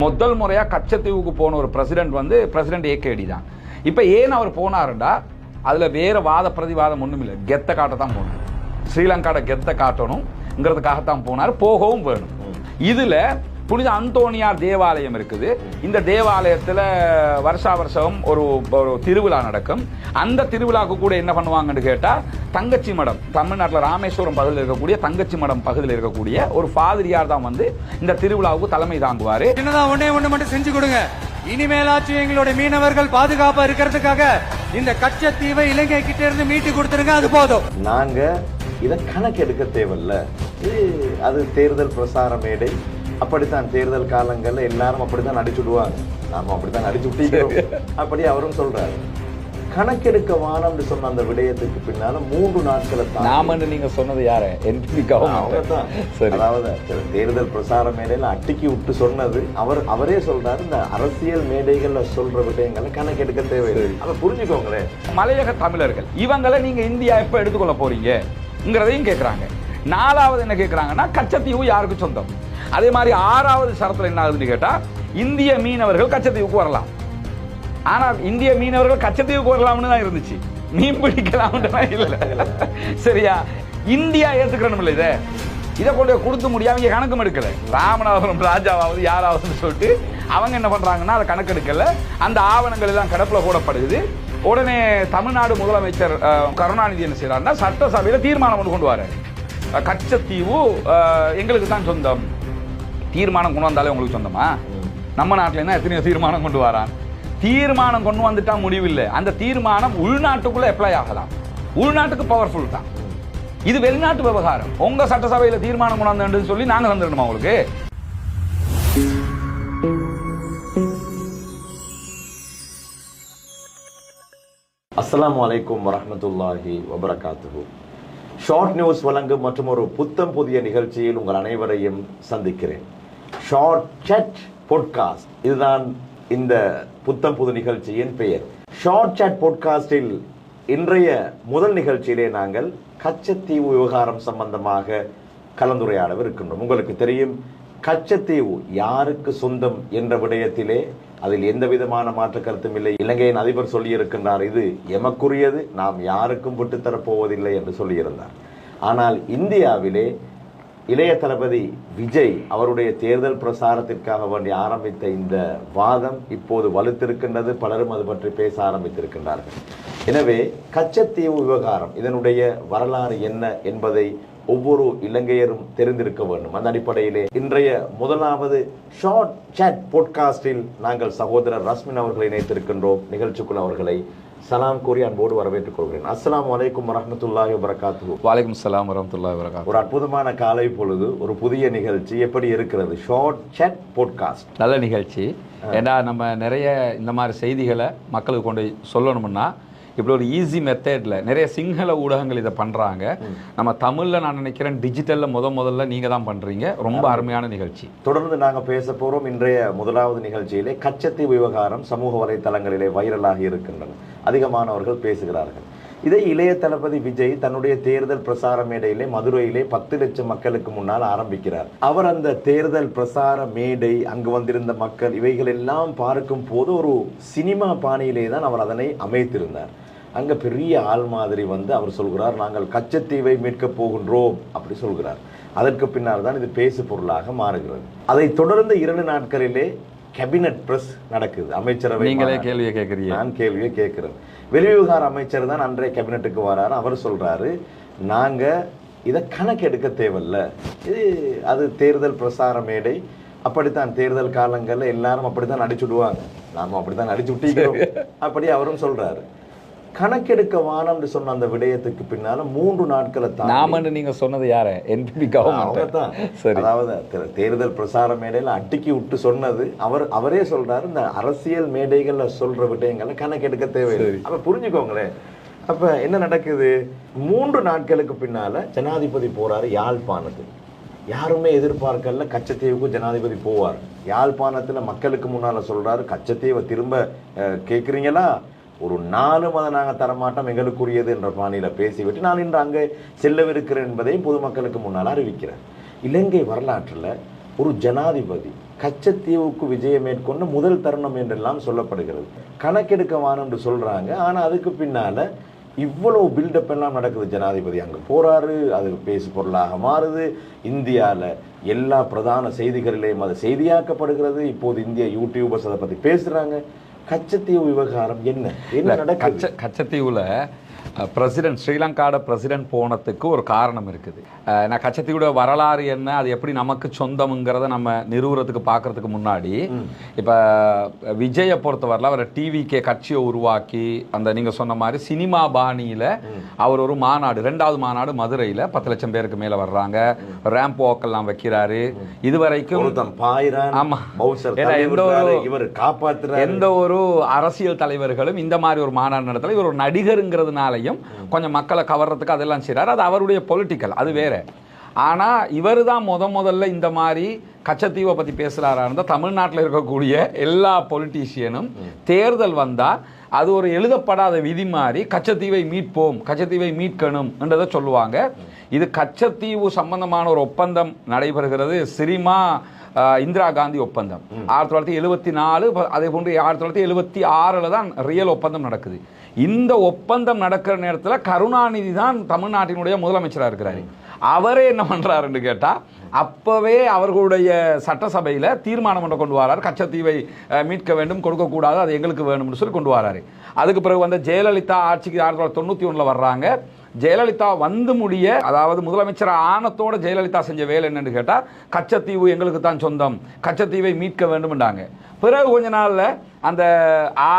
முதல் முறையா கச்சத்தீவுக்கு போன ஒரு பிரசிடென்ட் வந்து பிரசிடென்ட் ஏகேடி தான். இப்ப ஏன் அவர் போனாருண்டா அதுல வேற வாத பிரதிவாதம் ஒண்ணும் இல்லை, கெத்த காட்டத்தான் போனார். ஸ்ரீலங்காட கெத்த காட்டணும்ங்கிறதுக்காகத்தான் போனார், போகவும் வேணும். இதுல புனித அந்தோனியார் தேவாலயம் இருக்குது. இந்த தேவாலயத்துல வருஷா வருஷம் ஒரு திருவிழா நடக்கும். அந்த திருவிழாவுக்கு கூட என்ன பண்ணுவாங்கன்னு கேட்டா, தங்கச்சி மடம், தமிழ்நாட்டில் ராமேஸ்வரம் பகுதியில் இருக்கக்கூடிய தங்கச்சி மடம் பகுதியில் இருக்கக்கூடிய ஒரு பாதிரியார் தான் வந்து இந்த திருவிழாவுக்கு தலைமை தாங்குவாரு. என்னதான் ஒண்ணே மட்டும் செஞ்சு கொடுங்க, இனிமேலாச்சும் எங்களுடைய மீனவர்கள் பாதுகாப்பா இருக்கிறதுக்காக இந்த கச்சத்தீவை இலங்கை கிட்ட இருந்து மீட்டு கொடுத்துருங்க, அது போதும். நாங்க இதை கணக்கெடுக்க தேவையில்ல, அது தேர்தல் பிரசார மேடை. அப்படித்தான் தேர்தல் காலங்கள்ல எல்லாரும் அப்படித்தான் நடிச்சுடுவாங்க, நாம அப்படித்தான் நடிச்சு விட்டீங்க. அப்படி அவரும் சொல்றாரு. கணக்கெடுக்க வானம்னு சொன்ன அந்த விடயத்துக்கு பின்னால 3 நாட்களை நாம நீங்க சொன்னது யாரு? அதாவது தேர்தல் பிரசார மேடையில அட்டிக்கி விட்டு சொன்னது அவரே சொல்றாரு. இந்த அரசியல் மேடைகள்ல சொல்ற விடயங்களை கணக்கெடுக்க தேவையில்லை, அதை புரிஞ்சுக்கோங்களேன். மலையக தமிழர்கள் இவங்களை நீங்க இந்தியா எப்ப எடுத்துக்கொள்ள போறீங்கிறதையும் கேட்கிறாங்க. 4வது என்ன கேட்கிறாங்கன்னா, கச்சத்தீவு யாருக்கு சொந்தம்? அதே மாதிரி 6வது சரத்துல என்ன ஆகுதுன்னு கேட்டா, இந்திய மீனவர்கள் கச்சத்தீவுக்கு வரலாம். ஆனா இந்திய மீனவர்கள் கச்சத்தீவுக்கு வரலாம்னு தான் இருந்துச்சு, மீன் பிடிக்கலாம்னு இல்ல. சரியா? இந்தியா ஏத்துக்கணும் இல்ல, இதை கொண்டு கொடுத்து முடியாம கணக்கும் எடுக்கல. ராமநாதபுரம் ராஜாவாவது யாராவது சொல்லிட்டு அவங்க என்ன பண்றாங்கன்னா அதை கணக்கெடுக்கல. அந்த ஆவணங்கள் எல்லாம் கிடப்புல போடப்படுது. உடனே தமிழ்நாடு முதலமைச்சர் கருணாநிதி என்ன செய்யறாருன்னா, சட்டசபையில தீர்மானம் கொண்டு வர, கச்சத்தீவு எங்களுக்கு தான் சொந்தம். தீர்மானம் கொண்டு வந்தாலே உங்களுக்கு சொந்தமா? நம்ம நாட்டில என்ன எத்தனையோ தீர்மானம் கொண்டு வரான். தீர்மானம் கொண்டு வந்துட்டா முடிவில்லை, அந்த தீர்மானம் உள்நாட்டுக்குள்ள அப்ளை ஆகலாம். உள்நாட்டுக்கு பவர்ஃபுல் தான். இது வெளிநாட்டு விவகாரம். உங்க சட்டசபையில தீர்மானம் கொண்டு வந்து சொல்லி நாங்க தந்துடணுமா உங்களுக்கு? அஸ்ஸலாமு அலைக்கும் வரஹ்மத்துல்லாஹி வபரகாத்துஹு. ஷார்ட் நியூஸ் வழங்கும் மற்றும் ஒரு புத்தம் புதிய நிகழ்ச்சியில் உங்கள் அனைவரையும் சந்திக்கிறேன். ஷார்ட் சாட் பாட்காஸ்ட், இதுதான் இந்த புத்தம் புது நிகழ்ச்சியின் பெயர். ஷார்ட் சாட் பாட்காஸ்டில் இன்றைய முதல் நிகழ்ச்சியிலே நாங்கள் கச்சத்தீவு விவகாரம் சம்பந்தமாக கலந்துரையாடவிருக்கின்றோம். உங்களுக்கு தெரியும், கச்சத்தீவு யாருக்கு சொந்தம் என்ற விடயத்திலே அதில் எந்த விதமான மாற்று கருத்தும் இல்லை. இலங்கையின் அதிபர் சொல்லியிருக்கின்றார், இது எமக்குரியது, நாம் யாருக்கும் விட்டுத்தரப்போவதில்லை என்று சொல்லியிருந்தார். ஆனால் இந்தியாவிலே இளைய தளபதி விஜய் அவருடைய தேர்தல் பிரசாரத்திற்காக வேண்டி ஆரம்பித்த இந்த வாதம் இப்போது வலுத்திருக்கின்றது. பலரும் அது பற்றி பேச ஆரம்பித்திருக்கின்றார்கள். எனவே கச்சத்தீவு விவகாரம், இதனுடைய வரலாறு என்ன என்பதை ஒவ்வொரு இலங்கையரும் தெரிந்திருக்க வேண்டும். அந்த அடிப்படையிலே இன்றைய முதலாவது ஷார்ட் சாட் பாட்காஸ்டில் நாங்கள் சகோதரர் ரஸ்மின் அவர்களை இணைத்திருக்கின்றோம். நிகழ்ச்சிக்குள் அவர்களை சலாம் கூறி அன்போடு வரவேற்றுக் கொள்கிறேன். அஸ்ஸலாமு அலைக்கும் வரஹ்மத்துல்லாஹி வபரகாத்துஹு. வலைக்கும் ஸலாம் வரஹ்மத்துல்லாஹி வபரகாத்துஹு. ஒரு அற்புதமான காலை பொழுது, ஒரு புதிய நிகழ்ச்சி எப்படி இருக்கிறது? ஷார்ட் சாட் பாட்காஸ்ட் நல்ல நிகழ்ச்சி. ஏன்னா நம்ம நிறைய இந்த மாதிரி செய்திகளை மக்களுக்கு கொண்டு சொல்லணும்னா இப்படி ஒரு ஈஸி மெத்தட்ல நிறைய சிங்கள ஊடகங்கள் இதை பண்றாங்க. நம்ம தமிழ்ல நான் நினைக்கிறேன் டிஜிட்டல்ல முதல்ல நீங்க தான் பண்றீங்க. ரொம்ப அருமையான நிகழ்ச்சி. தொடர்ந்து நாங்க பேச போறோம். இன்றைய முதலாவது நிகழ்ச்சியிலே கச்சத்தீவு விவகாரம் சமூக வலைதளங்களிலே வைரலாகி இருக்கின்றன. அதிகமானவர்கள் பேசுகிறார்கள். இதை இளைய தளபதி விஜய் தன்னுடைய தேர்தல் பிரசார மேடையிலே மதுரையிலே 10 லட்சம் மக்களுக்கு முன்னால் ஆரம்பிக்கிறார். அவர் அந்த தேர்தல் பிரசார மேடை, அங்கு வந்திருந்த மக்கள், இவைகள் எல்லாம் பார்க்கும் போது ஒரு சினிமா பாணியிலே தான் அவர் அதனை அமைத்திருந்தார். அங்க பெரிய ஆள் மாதிரி வந்து அவர் சொல்கிறார், நாங்கள் கச்சத்தீவை மீட்கப் போகின்றோம் அப்படி சொல்கிறார். அதற்கு பின்னால் தான் இது பேசு பொருளாக மாறுகிறது. அதை தொடர்ந்து 2 நாட்களிலே கேபினட் பிரஸ் நடக்குது. அமைச்சரவை. நீங்களே கேள்வியை கேட்கிறீங்க, நான் கேள்வியை கேட்கிறேன். வெளிவிவகார அமைச்சர் தான் அன்றைய கேபினட்டுக்கு வராரு. அவர் சொல்றாரு, நாங்க இதை கணக்கெடுக்க தேவையில்ல, அது தேர்தல் பிரசார மேடை. அப்படித்தான் தேர்தல் காலங்கள்ல எல்லாரும் அப்படித்தான் நடிச்சுடுவாங்க, நாம அப்படித்தான் நடிச்சு விட்டீங்க அப்படி அவரும் சொல்றாரு. கணக்கெடுக்க வானம்னு சொன்ன அந்த விடயத்துக்கு பின்னால 3 நாட்களை நாம நீங்க சொன்னது யாரு? அதாவது தேர்தல் பிரசார மேடையில அட்டிக்கி விட்டு சொன்னது அவரே சொல்றாரு. இந்த அரசியல் மேடைகள்ல சொல்ற விடயங்களை கணக்கெடுக்க தேவையில்லை. அப்ப புரிஞ்சுக்கோங்களேன். அப்ப என்ன நடக்குது? 3 நாட்களுக்கு பின்னால ஜனாதிபதி போறாரு யாழ்ப்பாணத்துக்கு. யாருமே எதிர்பார்க்கல கச்சத்தீவுக்கு ஜனாதிபதி போவார். யாழ்ப்பாணத்துல மக்களுக்கு முன்னால சொல்றாரு, கச்சத்தீவை திரும்ப கேட்குறீங்களா? ஒரு 4 மாதம் நாங்கள் தரமாட்டோம், எங்களுக்குரியது என்ற பாணியில பேசிவிட்டு நான் இன்று அங்கே செல்லவிருக்கிறேன் என்பதையும் பொதுமக்களுக்கு முன்னால் அறிவிக்கிறேன். இலங்கை வரலாற்றில் ஒரு ஜனாதிபதி கச்சத்தீவுக்கு விஜயம் மேற்கொண்ட முதல் தருணம் என்றெல்லாம் சொல்லப்படுகிறது. கணக்கெடுக்கவான என்று சொல்றாங்க. ஆனா அதுக்கு பின்னால இவ்வளவு பில்டப் எல்லாம் நடக்குது. ஜனாதிபதி அங்க போறாரு, அது பேசு பொருளாக மாறுது. இந்தியால எல்லா பிரதான செய்திகளிலேயும் அது செய்தியாக்கப்படுகிறது. இப்போது இந்திய யூடியூபர்ஸ் அதை பத்தி பேசுறாங்க. கச்சத்தீவு விவகாரம் என்ன நடக்குது? கச்சத்தீவுல பிரசிடென்ட் ஸ்ரீலங்காவோட பிரசிடென்ட் போனதுக்கு ஒரு காரணம் இருக்குது. நான் கச்சத்தீவோட வரலாறு என்ன, அது எப்படி நமக்கு சொந்தம்ங்கிறத நம்ம நிறுவுறதுக்கு பார்க்கறதுக்கு முன்னாடி இப்போ விஜயை பொறுத்தவரையில் அவர் டிவிகே கட்சியை உருவாக்கி அந்த நீங்கள் சொன்ன மாதிரி சினிமா பாணியில் அவர் ஒரு மாநாடு, 2வது மாநாடு மதுரையில் 10 லட்சம் பேருக்கு மேலே வர்றாங்க. ரேம்ப் வாக்கெல்லாம் வைக்கிறாரு. இதுவரைக்கும் எந்த ஒரு அரசியல் தலைவர்களும் இந்த மாதிரி ஒரு மாநாடு நடத்தல. இவர் ஒரு நடிகருங்கிறதுனால கொஞ்சம் மக்களை கவர்றதுக்கு அதெல்லாம் செய்றாரு. அது அவருடைய பொலிட்டிக்கல், அது வேற. ஆனா இவர் தான் முதல்ல இந்த மாதிரி கச்சத்தீவை பத்தி பேசுறாரா இருந்தா தமிழ்நாட்டில் இருக்கக்கூடிய எல்லா பொலிட்டீஷியனும் தேர்தல் வந்தா அது ஒரு எழுதப்படாத விதி மாதிரி கச்சத்தீவை மீட்போம், கச்சத்தீவை மீட்கணும் என்றதை சொல்லுவாங்க. இது கச்சத்தீவு சம்பந்தமான ஒரு ஒப்பந்தம் நடைபெறுகிறது. சிரிமா இந்திரா காந்தி ஒப்பந்தம் 1974, அதே போன்று 1976 தான் ரியல் ஒப்பந்தம் நடக்குது. இந்த ஒப்பந்தம் நடக்கிற நேரத்தில் கருணாநிதி தான் தமிழ்நாட்டினுடைய முதலமைச்சராக இருக்கிறாரு. அவரே என்ன பண்றாருன்னு கேட்டா அப்பவே அவர்களுடைய சட்டசபையில தீர்மானம் கொண்டு வராரு, கச்சத்தீவை மீட்க வேண்டும், கொடுக்கக்கூடாது, அது எங்களுக்கு வேணும்னு சொல்லி கொண்டு வராரு. அதுக்கு பிறகு வந்து ஜெயலலிதா ஆட்சிக்கு 1991 வர்றாங்க. ஜெயலலிதா வந்து முடிய, அதாவது முதலமைச்சர் ஆனத்தோட ஜெயலலிதா செஞ்ச வேலை என்னன்னு கேட்டா கச்சத்தீவு எங்களுக்கு தான் சொந்தம், கச்சத்தீவை மீட்க வேண்டும்ன்றாங்க. பிறகு கொஞ்ச நாள்ல அந்த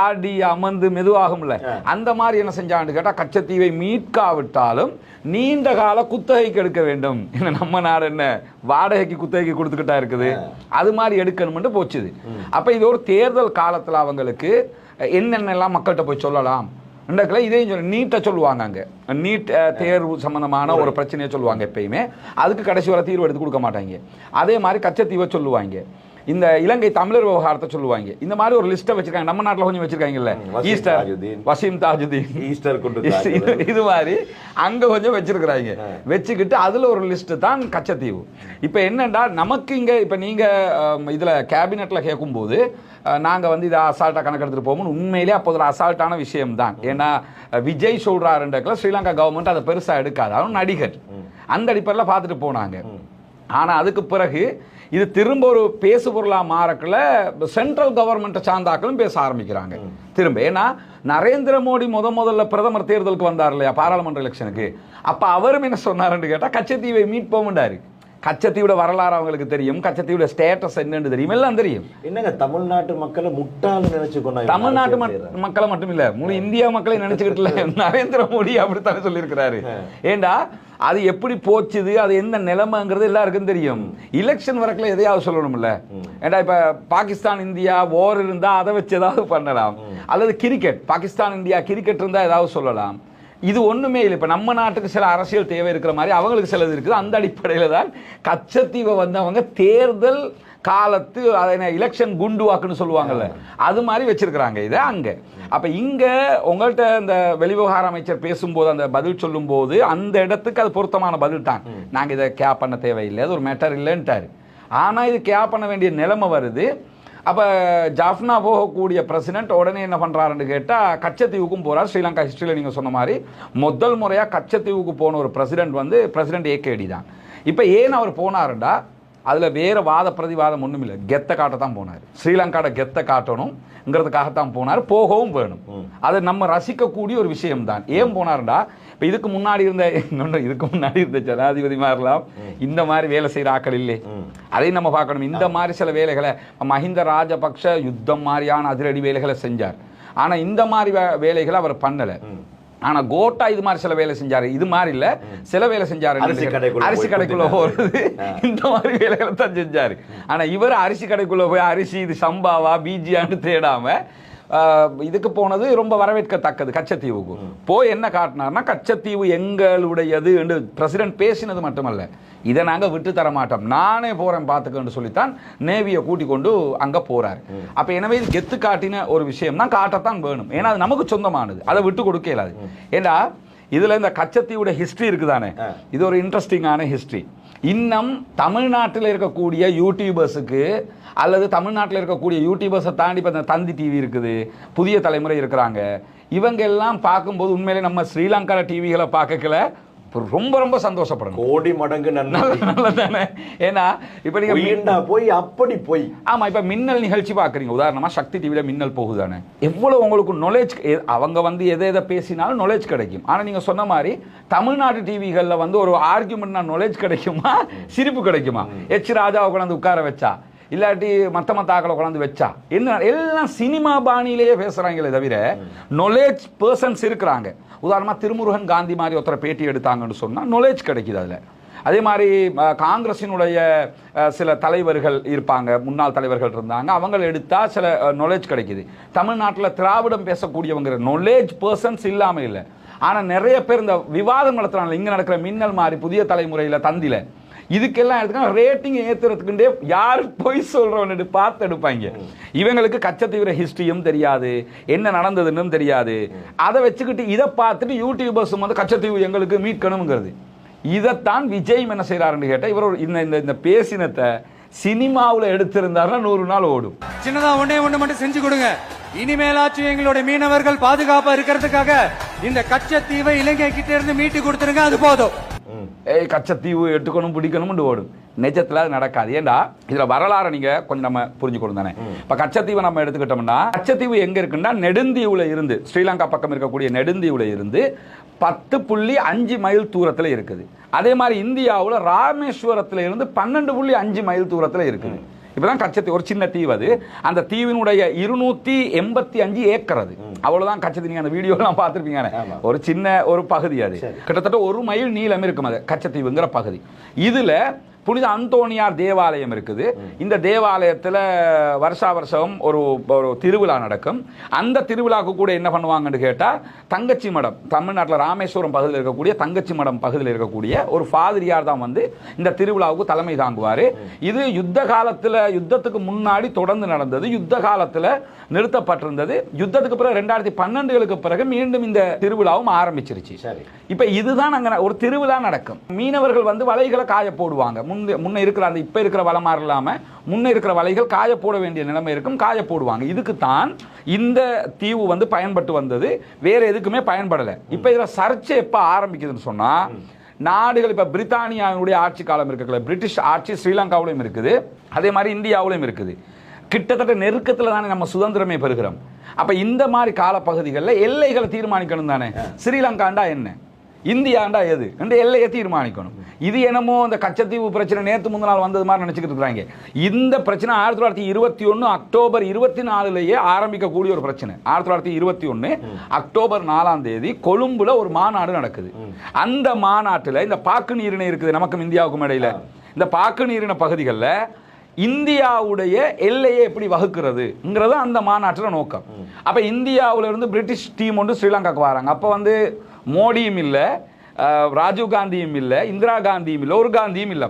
ஆடி அமர்ந்து மெதுவாகும்ல, அந்த மாதிரி என்ன செஞ்சான்னு கேட்டா கச்சத்தீவை மீட்காவிட்டாலும் நீண்ட கால குத்தகைக்கு எடுக்க வேண்டும். நம்ம நாடு என்ன வாடகைக்கு குத்தகைக்கு கொடுத்துக்கிட்டா இருக்குது, அது மாதிரி எடுக்கணும்னு போச்சுது. அப்ப இது ஒரு தேர்தல் காலத்துல அவங்களுக்கு என்னென்னலாம் மக்கள்கிட்ட போய் சொல்லலாம், இதையும் சொல்லி நீட்டை சொல்லுவாங்க. அங்கே நீட் தேர்வு சம்பந்தமான ஒரு பிரச்சனையை சொல்லுவாங்க எப்பயுமே. அதுக்கு கடைசி வரை தீர்வு எடுத்து கொடுக்க மாட்டாங்க. அதே மாதிரி கச்சத்தீவை சொல்லுவாங்க, இந்த இலங்கை தமிழர் விவகாரத்தை சொல்லுவாங்க. இந்த மாதிரி ஒரு லிஸ்ட்டை வச்சிருக்காங்க. நம்ம நாட்டில் கொஞ்சம் வச்சிருக்காங்கல்ல, ஈஸ்டர் வசீம் தாஜுதீன், ஈஸ்டர் இது மாதிரி அங்க கொஞ்சம் வச்சிருக்கிறாங்க. வச்சுக்கிட்டு அதுல ஒரு லிஸ்ட் தான் கச்சத்தீவு. இப்ப என்னண்டா நமக்கு இங்க இப்ப நீங்க இதுல கேபினெட்ல கேட்கும் போது நாங்க வந்து இதை அசால்ட்டா கணக்கெடுத்துட்டு போவோம். உண்மையிலேயே அப்போது ஒரு அசால்ட்டான விஷயம் தான். ஏன்னா விஜய் சொல்றாருன்றதுல ஸ்ரீலங்கா கவர்மெண்ட் அதை பெருசா எடுக்காது, அவன் நடிகர், அந்த அடிப்படையில் பார்த்துட்டு போனாங்க. ஆனா அதுக்கு பிறகு இது திரும்ப ஒரு பேசு பொருளா மாறக்குள்ள சென்ட்ரல் கவர்மெண்ட்டை சார்ந்தாக்களும் பேச ஆரம்பிக்கிறாங்க திரும்ப. ஏன்னா நரேந்திர மோடி முதல்ல பிரதமர் தேர்தலுக்கு வந்தார் இல்லையா, பாராளுமன்ற எலெக்ஷனுக்கு. அப்ப அவரும் என்ன சொன்னாருன்னு கேட்டா கச்சத்தீவை மீட்போம்ண்டாரு. கச்சத்தீவோட வரலாறு அவங்களுக்கு தெரியும், கச்சத்தீவோட ஸ்டேட்டஸ் என்னன்னு தெரியும், எல்லாம் தெரியும். என்னங்க தமிழ்நாட்டு மக்களை முட்டாளு நினைச்சுக்கொண்டாங்க. தமிழ்நாட்டு மக்களை மட்டும் இல்ல, முழு இந்தியா மக்களை நினைச்சுக்கிட்டு நரேந்திர மோடி அப்படித்தானே சொல்லியிருக்கிறாரு. ஏண்டா அது எப்படி போச்சுது, அது எந்த நிலைமைங்கிறது எல்லாருக்கும் தெரியும். எலெக்ஷன் வரக்குள்ள எதையாவது சொல்லணும்ல. ஏண்டா இப்ப பாகிஸ்தான் இந்தியா வார் இருந்தா அதை வச்சு ஏதாவது பண்ணலாம், அல்லது கிரிக்கெட் பாகிஸ்தான் இந்தியா கிரிக்கெட் இருந்தா ஏதாவது சொல்லலாம். இது ஒண்ணுமே இல்லை. இப்ப நம்ம நாட்டுக்கு சில அரசியல் தேவை இருக்கிற மாதிரி அவங்களுக்கு சிலது இருக்குது. அந்த அடிப்படையில தான் கச்சத்தீவை வந்து அவங்க தேர்தல் காலத்து எலெக்ஷன் குண்டு வாக்குன்னு சொல்லுவாங்கல்ல, அது மாதிரி வச்சிருக்கிறாங்க இதை அங்க. அப்ப இங்க உங்கள்கிட்ட இந்த வெளிவிவகார அமைச்சர் பேசும்போது அந்த பதில் சொல்லும் போது அந்த இடத்துக்கு அது பொருத்தமான பதில் தான். நாங்க இதை கேப் பண்ண தேவையில்லை, அது ஒரு மேட்டர் இல்லைன்ட்டாரு. ஆனா இது கேப் பண்ண வேண்டிய நிலைமை வருது. அப்ப ஜாஃப்னா போகக்கூடிய பிரசிடென்ட் உடனே என்ன பண்றாருன்னு கேட்டா கச்சத்தீவுக்கும் போறார். ஸ்ரீலங்கா ஹிஸ்டரியில நீங்க சொன்ன மாதிரி முதல் முறையா கச்சத்தீவுக்கு போன ஒரு பிரசிடென்ட் வந்து பிரசிடென்ட் ஏகேடி தான். இப்ப ஏன் அவர் போனாருண்டா அதுல வேற வாத பிரதிவாதம் ஒண்ணும் இல்லை, கெத்த காட்டத்தான் போனார். ஸ்ரீலங்காட கெத்த காட்டணும்ங்கிறதுக்காகத்தான் போனார், போகவும் வேணும். அது நம்ம ரசிக்கக்கூடிய ஒரு விஷயம் தான். ஏன் போனாருண்டா இப்ப இதுக்கு முன்னாடி இருந்த ஜனாதிபதி மாதிரிலாம் இந்த மாதிரி வேலை செய்யற ஆக்கள் இல்லை, அதையும் நம்ம பார்க்கணும். இந்த மாதிரி சில வேலைகளை மஹிந்த ராஜபக்ஷ யுத்தம் மாதிரியான அதிரடி வேலைகளை செஞ்சார். ஆனா இந்த மாதிரி வேலைகளை அவர் பண்ணல. ஆனா கோட்டா இது மாதிரி சில வேலை செஞ்சாரு, இது மாதிரி இல்ல சில வேலை செஞ்சாரு. அரிசி கடைக்குள்ள போறது இந்த மாதிரி வேலைகளை தான் செஞ்சாரு. ஆனா இவர் அரிசி கடைக்குள்ள போய் அரிசி இது சம்பாவா பிஜியான்னு தேடாம இதுக்கு போனது ரொம்ப வரவேற்கத்தக்கது. கச்சத்தீவுக்கு போய் என்ன காட்டினார்னா கச்சத்தீவு எங்களுடையது என்று பிரசிடென்ட் பேசினது மட்டுமல்ல, இதை நாங்க விட்டு தர மாட்டோம், நானே போறேன் பாத்துக்கன்னு சொல்லித்தான் நேவியை கூட்டி கொண்டு அங்க போறாரு. அப்ப எனவே இது கெத்து காட்டின ஒரு விஷயம் தான், காட்டத்தான் வேணும். ஏன்னா அது நமக்கு சொந்தமானது, அதை விட்டு கொடுக்க இயலாது. ஏன்னா இதுல இந்த கச்சத்தீவோட ஹிஸ்டரி இருக்குதானே, இது ஒரு இன்ட்ரெஸ்டிங்கான ஹிஸ்டரி. இன்னும் தமிழ்நாட்டில் இருக்கக்கூடிய யூடியூபர்ஸுக்கு அல்லது தமிழ்நாட்டில் இருக்கக்கூடிய யூடியூபர்ஸை தாண்டி இப்போ இந்த தந்தி டிவி இருக்குது, புதிய தலைமுறை இருக்கிறாங்க, இவங்க எல்லாம் பார்க்கும்போது உண்மையிலே நம்ம ஸ்ரீலங்கா டிவிகளை பார்க்கல ரொம்ப ரொம்ப சந்தோஷப்படணும். கோடி மடங்கு நல்லதானே? ஏன்னா இப்ப நீங்க போய் அப்படி போய் ஆமா இப்ப மின்னல் நிகழ்ச்சி பாக்குறீங்க, உதாரணமா சக்தி டிவில மின்னல் போகுதானே, எவ்வளவு உங்களுக்கு நாலேஜ், அவங்க வந்து எதை எதை பேசினாலும் நாலேஜ் கிடைக்கும். ஆனா நீங்க சொன்ன மாதிரி தமிழ்நாடு டிவிகள்ல வந்து ஒரு ஆர்குமெண்ட்னா நாலேஜ் கிடைக்குமா, சிரிப்பு கிடைக்குமா? எச் ராஜாவை கொண்டாந்து உட்கார வச்சா இல்லாட்டி மத்த ஆக்களை கொண்டாந்து வச்சா என்ன, எல்லாம் சினிமா பாணியிலேயே பேசுறாங்களே தவிர நாலேஜ் பர்சன்ஸ் இருக்கிறாங்க. உதாரணமா திருமுருகன் காந்தி மாதிரி ஒருத்தரை பேட்டி எடுத்தாங்கன்னு சொன்னா நாலேஜ் கிடைக்குது அதுல. அதே மாதிரி காங்கிரசினுடைய சில தலைவர்கள் இருப்பாங்க, முன்னாள் தலைவர்கள் இருந்தாங்க, அவங்களை எடுத்தா சில நாலேஜ் கிடைக்குது. தமிழ்நாட்டில் திராவிடம் பேசக்கூடியவங்க நாலேஜ் பர்சன்ஸ் இல்லாம இல்லை. ஆனா நிறைய பேர் இந்த விவாதம் நடத்துறாங்க, இங்க நடக்கிற மின்னல் மாதிரி புதிய தலைமுறையில தந்தில இதுக்கெல்லாம் எடுத்துக்க ரேட்டிங் ஏத்துறதுக்குண்டே யார் போய் சொல்றவன்னு பார்த்து எடுப்பாங்க. இவங்களுக்கு கச்சத்தீவிர ஹிஸ்டரியும் தெரியாது, என்ன நடந்ததுன்னு தெரியாது. அதை வச்சுக்கிட்டு இதை பார்த்துட்டு யூடியூபர்ஸ் வந்து கச்சத்தீவு எங்களுக்கு மீட்கணுங்கிறது. இதைத்தான் விஜய் என்ன செய்யறாருன்னு கேட்டா, இவர் இந்த பேசினத்தை சினிமாவில் எடுத்திருந்தாருன்னா 100 நாள் ஓடும். சின்னதா ஒண்ணே ஒண்ணு மட்டும் செஞ்சு கொடுங்க. இனிமேலாச்சும் எங்களுடைய மீனவர்கள் பாதுகாப்பா இருக்கிறதுக்காக இந்த கச்சத்தீவை இலங்கை கிட்ட இருந்து மீட்டு கொடுத்துருங்க, அது போதும். கச்சத்தீவு எடுத்துக்கணும் பிடிக்கணும் ஓடும். நிஜத்துல அது நடக்காது. ஏண்டா இதுல வரலாறு நீங்க கொஞ்சம் நம்ம புரிஞ்சுக்கணும் தானே. இப்ப கச்சத்தீவை நம்ம எடுத்துக்கிட்டோம்னா, கச்சத்தீவு எங்க இருக்குன்னா நெடுந்தீவுல இருந்து, ஸ்ரீலங்கா பக்கம் இருக்கக்கூடிய நெடுந்தீவுல இருந்து 10.5 மைல் தூரத்துல இருக்குது. அதே மாதிரி இந்தியாவுல ராமேஸ்வரத்துல இருந்து 12.5 மைல் தூரத்துல இருக்குது. இப்பதான் கச்சத்தீவு ஒரு சின்ன தீவு. அது அந்த தீவினுடைய 285 ஏக்கர். அது அவ்வளவுதான் கச்சத்தீவு. நீங்க அந்த வீடியோலாம் பார்த்திருப்பீங்க. ஒரு சின்ன ஒரு பகுதி, அது கிட்டத்தட்ட 1 மைல் நீளம் இருக்கும் அது கச்சத்தீவுங்கிற பகுதி. இதுல புனித அந்தோனியார் தேவாலயம் இருக்குது. இந்த தேவாலயத்தில் வருஷா வருஷம் ஒரு திருவிழா நடக்கும். அந்த திருவிழாவுக்கு கூட என்ன பண்ணுவாங்கன்னு கேட்டால், தங்கச்சி மடம், தமிழ்நாட்டில் ராமேஸ்வரம் பகுதியில் இருக்கக்கூடிய தங்கச்சி மடம் பகுதியில் இருக்கக்கூடிய ஒரு ஃபாதிரியார் தான் வந்து இந்த திருவிழாவுக்கு தலைமை தாங்குவார். இது யுத்த காலத்தில், யுத்தத்துக்கு முன்னாடி தொடர்ந்து நடந்தது, யுத்த காலத்தில் நிறுத்தப்பட்டிருந்தது. யுத்தத்துக்கு பிறகு 2012களுக்கு பிறகு மீண்டும் இந்த திருவிழாவும் ஆரம்பிச்சிருச்சு. இப்போ இதுதான் அங்கே ஒரு திருவிழா நடக்கும். மீனவர்கள் வந்து வலைகளை காய போடுவாங்க. முன்ன இருக்கிற அந்த இப்ப இருக்கிற வலை மாதிரி இல்லாம முன்ன இருக்கிற வலைகள் காய போட வேண்டிய நிலைமை இருக்கும், காய போடுவாங்க. இதுக்கு தான் இந்த தீவு வந்து பயன்பட்டு வந்தது, வேற எதுக்குமே பயன்படல. இப்ப இதுல சர்ச்சை எப்ப ஆரம்பிக்குதுன்னு சொன்னா, நாடுகள் இப்ப பிரித்தானியாவுடைய ஆட்சி காலம் இருக்குல்ல, பிரிட்டிஷ் ஆட்சி ஸ்ரீலங்காவிலும் இருக்குது, அதே மாதிரி இந்தியாவிலும் இருக்குது. கிட்டத்தட்ட நெருக்கத்துல தானே நம்ம சுதந்திரமே பெறுகிறோம். அப்ப இந்த மாதிரி காலப்பகுதிகளில் எல்லைகளை தீர்மானிக்கணும் தானே. ஸ்ரீலங்காண்டா என்ன, இந்தியாண்டா எது என்று எல்லையை தீர்மானிக்கணும். இது என்னமோ இந்த கச்சத்தீவு பிரச்சனை நேற்று முந்தின நாள் வந்தது மாதிரி நினைச்சுக்கிட்டு இருக்கிறாங்க. இந்த பிரச்சனை 1921 அக்டோபர் 24 ஆரம்பிக்கக்கூடிய ஒரு பிரச்சனை. 1921 அக்டோபர் 4 கொழும்புல ஒரு மாநாடு நடக்குது. அந்த மாநாட்டில் இந்த பாக்கு நீரிணை இருக்குது நமக்கும் இந்தியாவுக்கும் இடையில. இந்த பாக்கு நீரிணை பகுதிகளில் இந்தியாவுடைய எல்லையை எப்படி வகுக்கிறதுங்கிறது அந்த மாநாட்டில் நோக்கம். அப்ப இந்தியாவில இருந்து பிரிட்டிஷ் டீம் ஒன்று ஸ்ரீலங்காவுக்கு வராங்க. அப்ப வந்து மோடியும் இல்லை, ராஜீவ் காந்தியும் இல்லை, இந்திரா காந்தியும் இல்லை, ஒரு காந்தியும் இல்லை.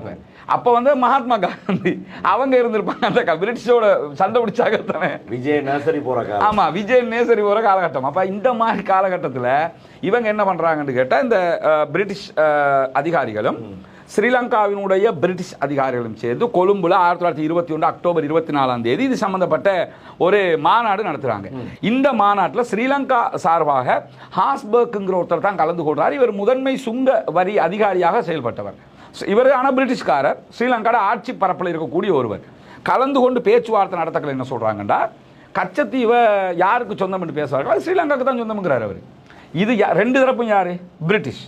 அப்ப வந்து மகாத்மா காந்தி அவங்க இருந்திருப்பாங்க. அந்த பிரிட்டிஷோட சண்டை பிடிச்சாக தானே விஜய் நேசரி போற காலம். ஆமா, விஜய் நேசரி போற காலகட்டம். அப்ப இந்த மாதிரி காலகட்டத்தில் இவங்க என்ன பண்றாங்கன்னு கேட்டா, இந்த பிரிட்டிஷ் அதிகாரிகளும் ஸ்ரீலங்காவினுடைய பிரிட்டிஷ் அதிகாரிகளும் சேர்ந்து கொழும்புல 1921 அக்டோபர் 24 இது சம்பந்தப்பட்ட ஒரு மாநாடு நடத்துறாங்க. இந்த மாநாட்டில் ஸ்ரீலங்கா சார்பாக ஹாஸ்பர்க்ங்கிற ஒருத்தர் தான் கலந்து கொள்றார். இவர் முதன்மை சுங்க வரி அதிகாரியாக செயல்பட்டவர். இவர் ஆனால் பிரிட்டிஷ்காரர், ஸ்ரீலங்காவோட ஆட்சி பரப்பில் இருக்கக்கூடிய ஒருவர். கலந்து கொண்டு பேச்சுவார்த்தை நடத்தக்கள் என்ன சொல்றாங்கண்டா, கச்சத்தீவை யாருக்கு சொந்தம் என்று பேசுவார்கள், ஸ்ரீலங்காவுக்கு தான் சொந்தம்ங்கிறார் அவர். இது ரெண்டு தரப்பும் யாரு, பிரிட்டிஷ்.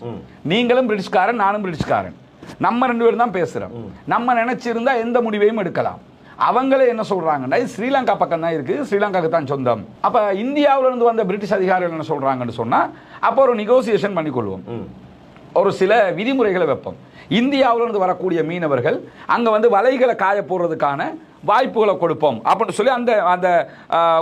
நீங்களும் பிரிட்டிஷ்காரன், நானும் பிரிட்டிஷ்காரன், நம்ம 2 பேரும் தான் பேசுறோம். நம்ம நினைச்சிருந்தா எந்த முடிவையும் எடுக்கலாம். அவங்களே என்ன சொல்றாங்கன்னா, இது ஸ்ரீலங்கா பக்கம் தான் இருக்கு, ஸ்ரீலங்காவுக்கு தான் சொந்தம். அப்ப இந்தியாவில இருந்து வந்த பிரிட்டிஷ் அதிகாரிகள் என்ன சொல்றாங்கன்னு சொன்னா, அப்போ ஒரு நெகோசியேஷன் பண்ணிக்கொள்வோம், ஒரு சில விதிமுறைகளை வைப்போம். இந்தியாவிலிருந்து வரக்கூடிய மீனவர்கள் அங்க வந்து வலைகளை காய போடுறதுக்கான வாய்ப்புகளை கொடுப்போம் அப்படின்னு சொல்லி அந்த அந்த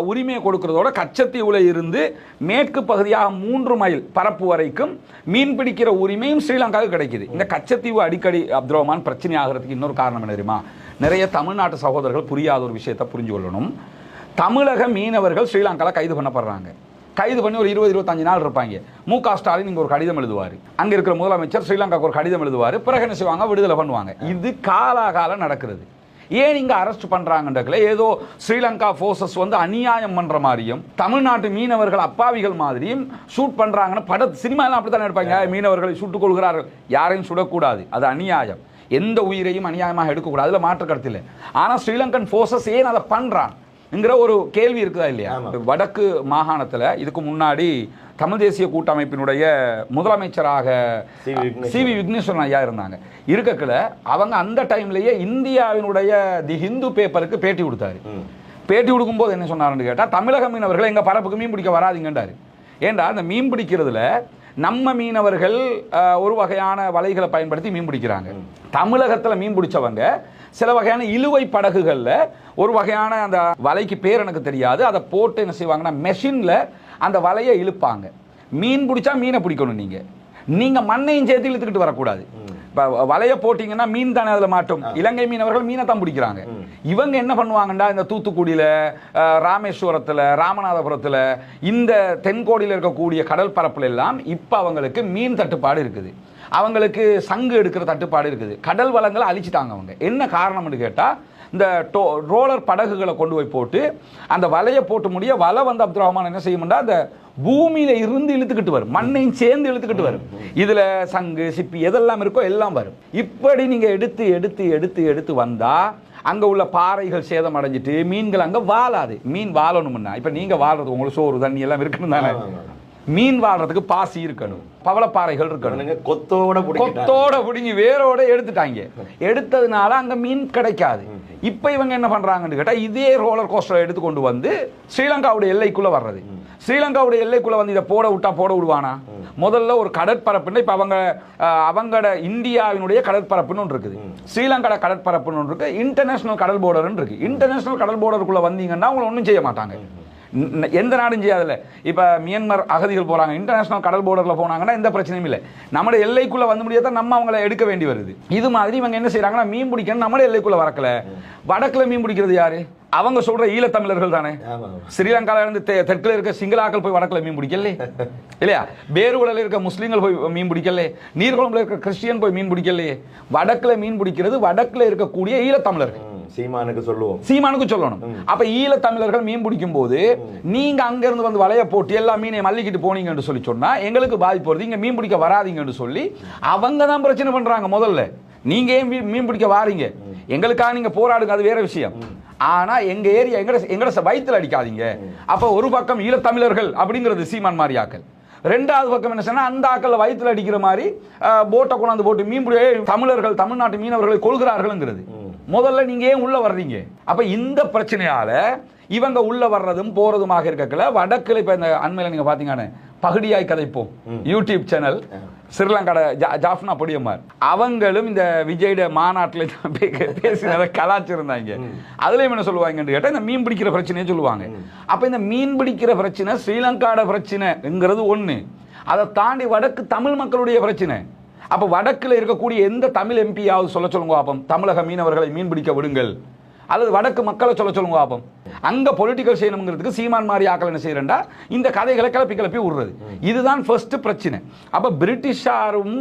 உரிமையை கொடுக்கறதோட கச்சத்தீவுல இருந்து மேற்கு பகுதியாக 3 மைல் பரப்பு வரைக்கும் மீன் பிடிக்கிற உரிமையும் ஸ்ரீலங்காவுக்கு கிடைக்குது. இந்த கச்சத்தீவு அடிக்கடி அப்துல் ரஹ்மான் பிரச்சனை ஆகிறதுக்கு இன்னொரு காரணம் என்ன தெரியுமா? நிறைய தமிழ்நாட்டு சகோதரர்கள் புரியாத ஒரு விஷயத்தை புரிஞ்சு கொள்ளணும். தமிழக மீனவர்கள் ஸ்ரீலங்காவில் கைது பண்ணப்படுறாங்க. கைது பண்ணி ஒரு 20-25 நாள் இருப்பாங்க. மு.க. ஸ்டாலின் இங்க ஒரு கடிதம் எழுதுவார், அங்க இருக்கிற முதலமைச்சர் ஸ்ரீலங்காவுக்கு ஒரு கடிதம் எழுதுவார், பிறகு என்ன செய்வாங்க, விடுதலை பண்ணுவாங்க. இது காலாகாலம் நடக்கிறது. ஏன் இங்க அரெஸ்ட் பண்றாங்கன்றதுல ஏதோ ஸ்ரீலங்கா போர்சஸ் வந்து அநியாயம் பண்ற மாதிரியும் தமிழ்நாட்டு மீனவர்கள் அப்பாவிகள் மாதிரியும் ஷூட் பண்றாங்கன்னு சினிமா எல்லாம் அப்படித்தான் எடுப்பாங்க. மீனவர்களை சுட்டுக் கொள்கிறார்கள், யாரையும் சுடக்கூடாது, அது அநியாயம், எந்த உயிரையும் அநியாயமாக எடுக்கக்கூடாது, அதுல மாற்று கருத்து இல்லை. ஆனா ஸ்ரீலங்கன் போர்சஸ் ஏன் அதை பண்றான்ங்கிற ஒரு கேள்வி இருக்குதா இல்லையா? வடக்கு மாகாணத்துல இதுக்கு முன்னாடி தமிழ் தேசிய கூட்டமைப்பினுடைய முதலமைச்சராக சி.வி. விக்னேஸ்வரன் ஐயா இருந்தாங்க. இருக்கக்குள்ள அவங்க அந்த டைம்லயே இந்தியாவினுடைய தி ஹிந்து பேப்பருக்கு பேட்டி கொடுத்தாரு. பேட்டி கொடுக்கும்போது என்ன சொன்னாருன்னு கேட்டா, தமிழக மீனவர்கள் எங்க பரப்புக்கு மீன் பிடிக்க வராதிங்கன்றாரு. ஏண்டா அந்த மீன் பிடிக்கிறதுல நம்ம மீனவர்கள் ஒரு வகையான வலைகளை பயன்படுத்தி மீன் பிடிக்கிறாங்க. தமிழகத்தில் மீன் பிடிச்சவங்க சில வகையான இழுவை படகுகளில் ஒரு வகையான அந்த வலைக்கு பேர் எனக்கு தெரியாது, அதை போட்டு என்ன செய்வாங்கன்னா மெஷினில் அந்த வலையை இழுப்பாங்க. மீன் பிடிச்சா மீனை பிடிக்கணும், நீங்கள் மண்ணையும் சேர்த்து இழுத்துக்கிட்டு வரக்கூடாது. இப்போ வலையை போட்டிங்கன்னா மீன் தானே அதில் மாட்டும். இலங்கை மீனவர்கள் மீனை தான் பிடிக்கிறாங்க. இவங்க என்ன பண்ணுவாங்கண்டா, இந்த தூத்துக்குடியில், ராமேஸ்வரத்தில், ராமநாதபுரத்தில், இந்த தென்கோடியில் இருக்கக்கூடிய கடல் பரப்புல எல்லாம் இப்போ அவங்களுக்கு மீன் தட்டுப்பாடு இருக்குது, அவங்களுக்கு சங்கு எடுக்கிற தட்டுப்பாடு இருக்குது. கடல் வளங்களை அழிச்சிட்டாங்க. அவங்க என்ன காரணம்னு கேட்டால், இந்த ரோலர் படகுகளை கொண்டு போய் போட்டு அந்த வலையை போட்டு முடிய வலை வந்து அப்துல் ரஹ்மான் என்ன செய்யும்னா அந்த பூமியில இருந்து இழுத்துக்கிட்டு வரும், மண்ணையும் சேர்ந்து இழுத்துக்கிட்டு வரும். இதுல சங்கு சிப்பி எதெல்லாம் இருக்கோ எல்லாம் வரும். இப்படி நீங்க எடுத்து எடுத்து எடுத்து எடுத்து வந்தா அங்க உள்ள பாறைகள் சேதம் அடைஞ்சிட்டு மீன்கள் அங்க வாழாது. மீன் வாழணும்னா இப்ப நீங்க வாழ்றது உங்களுக்கு சோறு தண்ணி எல்லாம் இருக்கணும் தானே. மீன் வாழ்றதுக்கு பாசி இருக்கணும், பவளப்பாறைகள் இருக்கணும். கொத்தோட பிடிங்கி வேரோட எடுத்துட்டாங்க. எடுத்ததுனால அங்க மீன் கிடைக்காது. இப்ப இவங்க என்ன பண்றாங்கன்னு கேட்டா, இதே ரோலர் கோஸ்டர் எடுத்து கொண்டு வந்து ஸ்ரீலங்காவுடைய எல்லைக்குள்ள வர்றது. ஸ்ரீலங்காவுடைய எல்லைக்குள்ள வந்து இதை போட விட்டா போட விடுவானா? முதல்ல ஒரு கடற்பரப்புன்னு இப்ப அவங்களோட இந்தியாவினுடைய கடற்பரப்புன்னு ஒன்று இருக்குது, ஸ்ரீலங்கா கடற்பரப்புன்னு ஒன்று இருக்கு, இன்டர்நேஷனல் கடல் போர்டர்னு இருக்கு. இன்டர்நேஷனல் கடல் போர்டருக்குள்ள வந்தீங்கன்னா அவங்களை ஒன்றும் செய்ய மாட்டாங்க, எந்த நாடும் செய்யாதுல்ல. இப்போ மியான்மர் அகதிகள் போகிறாங்க, இன்டர்நேஷனல் கடல் போர்டரில் போனாங்கன்னா எந்த பிரச்சனையும் இல்லை. நம்மளோட எல்லைக்குள்ளே வந்து முடியாதான் நம்ம அவங்கள எடுக்க வேண்டி வருது. இது மாதிரி இவங்க என்ன செய்கிறாங்கன்னா, மீன் பிடிக்கணும் நம்மளோட எல்லைக்குள்ளே வரக்கல. வடக்கில் மீன் பிடிக்கிறது யாரு? அவங்க சொல்ற ஈழத்தமிழர்கள் தானே. ஸ்ரீலங்கால இருந்து தெற்குல இருக்க சிங்களாக்கள் போய் வடக்குல மீன் பிடிக்கல இல்லையா? பேருகுளத்தில் இருக்க முஸ்லீம்கள் போய் மீன் பிடிக்கல, நீர்குளம்ல இருக்க கிறிஸ்டியன் போய் மீன் பிடிக்கலையே. வடக்குல மீன் பிடிக்கிறது வடக்குல இருக்கக்கூடிய ஈழத்தமிழர்கள். சீமானுக்கு சொல்லணும். அப்ப ஈழ தமிழர்கள் மீன் பிடிக்கும் போது நீங்க அங்க இருந்து வந்து வலைய போட்டு எல்லா மீனையும் மல்லிக்கிட்டு போனீங்கன்னு சொல்லி சொன்னா எங்களுக்கு பாதிப்பு வருது, இங்க மீன் பிடிக்க வராதீங்கன்னு சொல்லி அவங்க தான் பிரச்சனை பண்றாங்க. முதல்ல நீங்க ஏன் மீன் பிடிக்க வாரீங்க, எங்களுக்காக நீங்க போராடுங்க, அது வேற விஷயம். ஆனா எங்க ஏரியா எங்கட வயிற்றுல அடிக்காதீங்க. அப்ப ஒரு பக்கம் ஈழத்தமிழர்கள் அப்படிங்கிறது சீமான் மாதிரி ஆக்கள், ரெண்டாவது பக்கம் என்ன சொன்னா அந்த ஆக்கள் வயிற்றுல அடிக்கிற மாதிரி போட்டை கொண்டாந்து போட்டு மீன் பிடி தமிழர்கள் தமிழ்நாட்டு மீனவர்களை கொள்கிறார்கள்ங்கிறது. முதல்ல நீங்க ஏன் உள்ள வர்றீங்க? அப்ப இந்த பிரச்சனையால இவங்க உள்ள வர்றதும் போறதுமாக இருக்கல. வடக்குல இப்ப இந்த அண்மையில நீங்க பாத்தீங்கன்னா பகுடியாய் கதைப்போம் யூடியூப் சேனல், ஸ்ரீலங்கா ஜாஃப்னா பொடியம்மார் அவங்களும் இந்த விஜயோட மாநாட்டில் பேசினதை கலாச்சிருந்தாங்க. அதுலயும் என்ன சொல்லுவாங்கன்னு கேட்டா, இந்த மீன் பிடிக்கிற பிரச்சனையே சொல்லுவாங்க. அப்ப இந்த மீன் பிடிக்கிற பிரச்சனை ஸ்ரீலங்காட பிரச்சனைங்கிறது ஒண்ணு, அதை தாண்டி வடக்கு தமிழ் மக்களுடைய பிரச்சனை. அப்ப வடக்குல இருக்கக்கூடிய எந்த தமிழ் எம்பியாவது சொல்ல சொல்லுங்க பாப்போம், தமிழக மீனவர்களை மீன் பிடிக்க விடுங்கள், அல்லது வடக்கு மக்களை சொல்ல சொல்லுங்க பாப்போம். அங்க பொலிட்டிக்கல் செய்யணுங்கிறதுக்கு சீமான் மாதிரி ஆக்கள் என்ன செய்யறா, இந்த கதைகளை கிளப்பி விடுறது. இதுதான் ஃபர்ஸ்ட் பிரச்சனை. அப்ப பிரிட்டிஷாரும்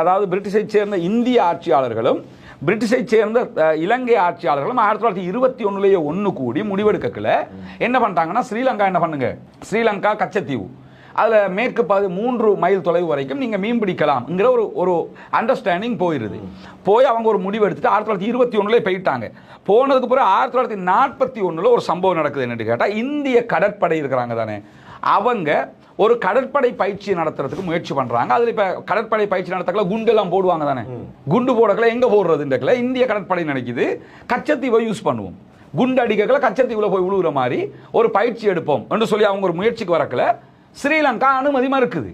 அதாவது பிரிட்டிஷை சேர்ந்த இந்திய ஆட்சியாளர்களும் பிரிட்டிஷை சேர்ந்த இலங்கை ஆட்சியாளர்களும் 1921 ஒன்று கூடி முடிவெடுக்கல என்ன பண்ணிட்டாங்கன்னா, ஸ்ரீலங்கா என்ன பண்ணுங்க, ஸ்ரீலங்கா கச்சத்தீவு அதில் மேற்கு 3 மைல் தொலைவு வரைக்கும் நீங்கள் மீன் பிடிக்கலாம்ங்கிற ஒரு அண்டர்ஸ்டாண்டிங் போயிடுது. போய் அவங்க ஒரு முடிவு எடுத்துட்டு 1921 போயிட்டாங்க. போனதுக்கு பிறகு 1941 ஒரு சம்பவம் நடக்குது. என்னன்னு கேட்டால், இந்திய கடற்படை இருக்கிறாங்க தானே, அவங்க ஒரு கடற்படை பயிற்சி நடத்துறதுக்கு முயற்சி பண்றாங்க. அதுல இப்ப கடற்படை பயிற்சி நடத்தக்கல குண்டு எல்லாம் போடுவாங்க தானே, குண்டு போடக்கல எங்க போடுறதுன்றக்கல இந்திய கடற்படை நினைக்குது கச்சத்தீவை யூஸ் பண்ணுவோம், குண்டு அடிக்கல கச்சத்தீவுல போய் உழுவுற மாதிரி ஒரு பயிற்சி எடுப்போம் என்று சொல்லி அவங்க ஒரு முயற்சிக்கு வரக்கல. ஸ்ரீலங்கா அனுமதி மறுக்குது.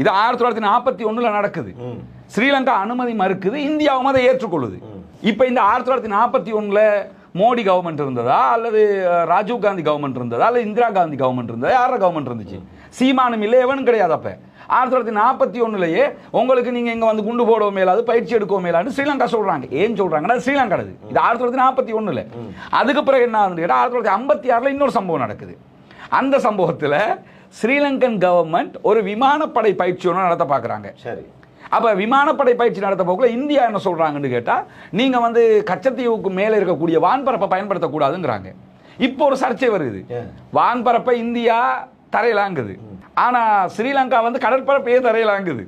இது 1941 நடக்குது. ஸ்ரீலங்கா அனுமதி மறுக்குது, இந்தியாவும் அதை ஏற்றுக்கொள்ளுது. இப்ப இந்த 1941 மோடி கவர்மெண்ட் இருந்ததா, அல்லது ராஜீவ் காந்தி கவர்மெண்ட் இருந்ததா, அல்லது இந்திரா காந்தி கவர்மெண்ட் இருந்ததா, யார கவர்மெண்ட் இருந்துச்சு? சீமானும் இல்லை, எவனும் கிடையாது. அப்ப 1941 உங்களுக்கு நீங்க இங்க வந்து குண்டு போடவும் மேலாது, பயிற்சி எடுக்கவும் மேலாது ஸ்ரீலங்கா சொல்றாங்க. ஏன் சொல்றாங்கன்னா, ஸ்ரீலங்கா இது 1941. அதுக்கு பிறகு என்ன ஆகுது கேட்டா, 1956 இன்னொரு சம்பவம் நடக்குது. அந்த சம்பவத்தில் ஸ்ரீலங்கன் கவர்மெண்ட் ஒரு விமானப்படை பயிற்சி ஒன்று நடத்த பார்க்குறாங்க. சரி. அப்ப விமானப்படை பயிற்சி நடத்த போக்குள்ள இந்தியா என்ன சொல்றாங்கன்னு கேட்டா, நீங்க வந்து கச்சத்தீவுக்கு மேல இருக்கக்கூடிய வான்பரப்பை பயன்படுத்தக்கூடாதுங்கிறாங்க. இப்போ ஒரு சர்ச்சை வருது. வான்பரப்பை இந்தியா தரையிலாங்குது, ஆனா ஸ்ரீலங்கா வந்து கடற்பரப்பையே தரையிலாங்குது.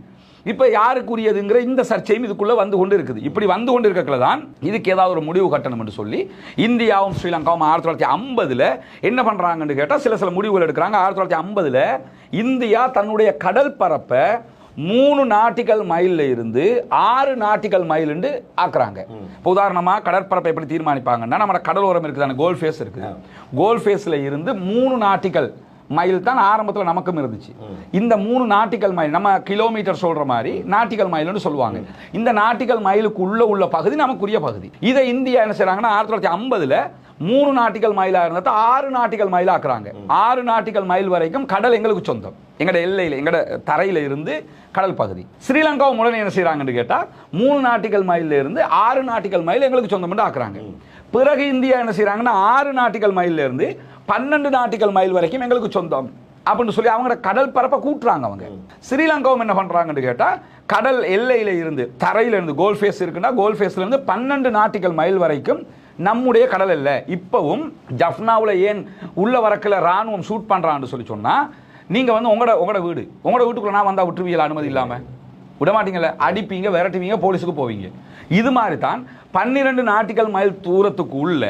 இப்ப யாருக்குரியதுங்கிற இந்த சர்ச்சையும் இதுக்குள்ள வந்து கொண்டு இருக்குது. இப்படி வந்து கொண்டு இருக்கல தான் இதுக்கு ஏதாவது ஒரு முடிவு கட்டணும் என்று சொல்லி இந்தியாவும் ஸ்ரீலங்காவும் 1950 என்ன பண்றாங்கன்னு கேட்டா சில முடிவுகள் எடுக்கிறாங்க. 1950 இந்தியா தன்னுடைய கடல் பரப்பை 3 நாட்டிக்கல் மைல்ல இருந்து 6 நாட்டிக்கல் மைல் ஆக்குறாங்க. இப்போ உதாரணமா கடற்பரப்பை எப்படி தீர்மானிப்பாங்கன்னா, நம்ம கடலோரம் இருக்குதான, கோல்ட் ஃபேஸ் இருக்குது, கோல்ட் ஃபேஸ்ல இருந்து 3 நாட்டிக்கல் மைல் தான் ஆரம்பத்தில் நமக்கும் இருந்துச்சு. இந்த 3 நாட்டிக்கல் மைல், நம்ம கிலோமீட்டர் சொல்ற மாதிரி நாட்டிக்கல் மைல்னு சொல்லுவாங்க. இந்த நாட்டிக்கல் மைலுக்கு உள்ள பகுதி நமக்குரிய பகுதி. இதை இந்தியா என்ன செய்யறாங்கன்னா 1950 3 நாட்டிக்கல் மைலா இருந்தது 6 நாட்டிக்கல் மைல் ஆக்குறாங்க. 6 நாட்டிக்கல் மைல் வரைக்கும் கடல் எங்களுக்கு சொந்தம், எங்கட எல்லையில, எங்கட தரையில இருந்து கடல் பகுதி. ஸ்ரீலங்காவும் உடனே என்ன செய்யறாங்கன்னு கேட்டா 3 நாட்டிக்கல் மைல்ல இருந்து 6 நாட்டிக்கல் மைல் எங்களுக்கு சொந்தம் ஆக்குறாங்க. பிறகு இந்தியா என்ன செய்யறாங்கன்னா 6 நாட்டிக்கல் மைல்ல இருந்து 12 நாட்டிக்கல் மைல் வரைக்கும் எங்களுக்கு சொந்தம் அப்படின்னு சொல்லி அவங்க கடல் பரப்பை கூட்டுறாங்க. அவங்க ஸ்ரீலங்காவும் என்ன பண்றாங்கன்னு கேட்டா கடல் எல்லையில இருந்து, தரையில இருந்து, கோல்ட் ஃபேஸ் இருக்குன்னா கோல்ட் ஃபேஸ்ல இருந்து 12 நாட்டிக்கல் மைல் வரைக்கும் நம்முடைய கடல் இல்லை. இப்பவும் ஜஃப்னாவில் ஏன் உள்ள வரக்கல ராணுவம் ஷூட் பண்றான்னு சொல்லி சொன்னா, நீங்க வந்து உங்களோட வீட்டுக்குள்ள நான் வந்தா விட்டுருவீங்களா? அனுமதி இல்லாம விடமாட்டீங்கல்ல, அடிப்பீங்க, விரட்டுவீங்க, போலீஸுக்கு போவீங்க. இது மாதிரி தான் 12 நாட்டிக்கல் மைல் தூரத்துக்கு உள்ள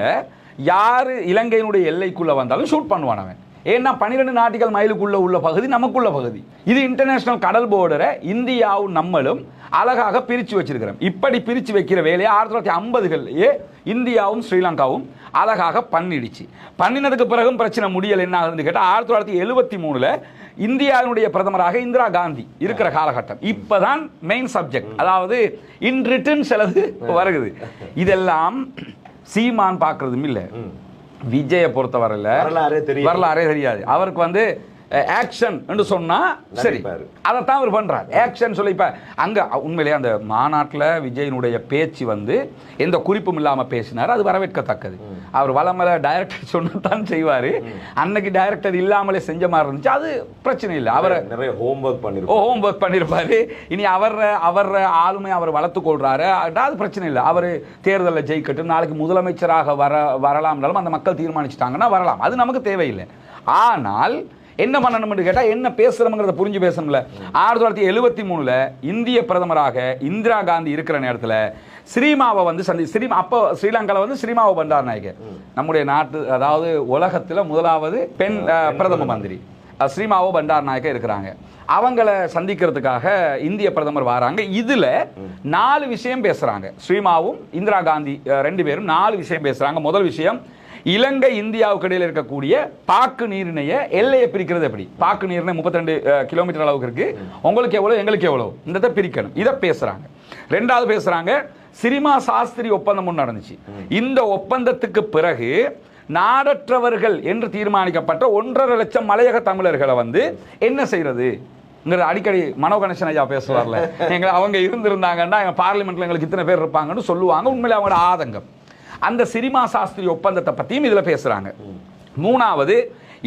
யாரு இலங்கையினுடைய எல்லைக்குள்ள வந்தாலும் ஷூட் பண்ணுவானவன். ஏன்னா 12 நாட்டிக்கல் மைலுக்குள்ள உள்ள பகுதி நமக்குள்ள பகுதி. இது இன்டர்நேஷனல் கடல் போர்டரை இந்தியாவும் நம்மளும் அழகாக பிரிச்சு வச்சிருக்கிறோம். இப்படி பிரிச்சு வைக்கிற வேலையை 1950 இந்தியாவும் ஸ்ரீலங்காவும் அழகாக பண்ணினதுக்கு பிறகும் பிரச்சனை முடியல. என்ன ஆகுதுன்னு கேட்டா 1973 இந்தியாவினுடைய பிரதமராக இந்திரா காந்தி இருக்கிற காலகட்டம். இப்பதான் மெயின் சப்ஜெக்ட், அதாவது இன் ரிட்டன் சிலது வருகுது. இதெல்லாம் சீமான் பார்க்கறதும் இல்ல, விஜயை பொறுத்தவரையில வரலாறே தெரியாது. அவருக்கு வந்து ஆக்ஷன் என்று சொன்னா சரி, அதைத்தான் அவர் பண்றார். ஆக்ஷன் சொல்லி இப்ப அங்க உண்மையிலேயே அந்த மாநாட்டில் விஜயனுடைய பேச்சு வந்து எந்த குறிப்பும் இல்லாம பேசினார், அது வரவேற்கத்தக்கது. அவர் வளமல டைரக்டர் சொன்னதான் செய்வாரு. அன்னைக்கு டைரக்டர் இல்லாமலே செஞ்ச மாதிரி இருந்துச்சு, அது பிரச்சனை இல்லை. அவர் நிறைய ஹோம்ஒர்க் பண்ணிருப்பாரு. இனி அவர் ஆளுமை அவர் வளர்த்து கொள்றாரு, அது பிரச்சனை இல்லை. அவர் தேர்தலில் ஜெயிக்கட்டும், நாளைக்கு முதலமைச்சராக வரலாம்னாலும் அந்த மக்கள் தீர்மானிச்சுட்டாங்கன்னா வரலாம், அது நமக்கு தேவையில்லை. ஆனால் என்ன பண்ணணும்னு கேட்டா என்ன பேசுறோம்ங்கிறத புரிஞ்சு பேசணும்ல. 1973 இந்திய பிரதமராக இந்திரா காந்தி இருக்கிற நேரத்தில் ஸ்ரீமாவை வந்து அப்போ ஸ்ரீலங்காவில் வந்து ஸ்ரீமாவை பண்டாரநாயகர், நம்முடைய நாட்டு, அதாவது உலகத்தில் முதலாவது பெண் பிரதம மந்திரி ஸ்ரீமாவோ பண்டாரநாயகர் இருக்கிறாங்க. அவங்கள சந்திக்கிறதுக்காக இந்திய பிரதமர் வராங்க. இதுல 4 விஷயம் பேசுறாங்க. ஸ்ரீமாவும் இந்திரா காந்தி 2 பேரும் 4 விஷயம் பேசுறாங்க. முதல் விஷயம், இலங்கை இந்தியாவுக்கு இடையில் இருக்கக்கூடிய பாக்கு நீரிணைய எல்லையை பிரிக்கிறது எப்படி. பாக்கு நீரிணை 32 கிலோமீட்டர் அளவுக்கு இருக்கு, உங்களுக்கு எவ்வளவு எங்களுக்கு எவ்வளவு, இந்த பிரிக்கணும், இதை பேசுறாங்க. 2வது பேசுறாங்க, சிரிமா சாஸ்திரி ஒப்பந்தம் ஒன்று நடந்துச்சு. இந்த ஒப்பந்தத்துக்கு பிறகு நாடற்றவர்கள் என்று தீர்மானிக்கப்பட்ட 1.5 லட்சம் மலையக தமிழர்களை வந்து என்ன செய்யறது, அடிக்கடி மனோ கணேசன் ஐயா பேசுவார்ல, அவங்க இருந்திருந்தாங்கன்னா பார்லிமெண்ட்ல எங்களுக்கு இத்தனை பேர் இருப்பாங்கன்னு சொல்லுவாங்க. உண்மையிலே அவங்களோட ஆதங்கம். அந்த சிரிமா சாஸ்திரி ஒப்பந்தத்தை பற்றியும் இதில் பேசுகிறாங்க. 3வது,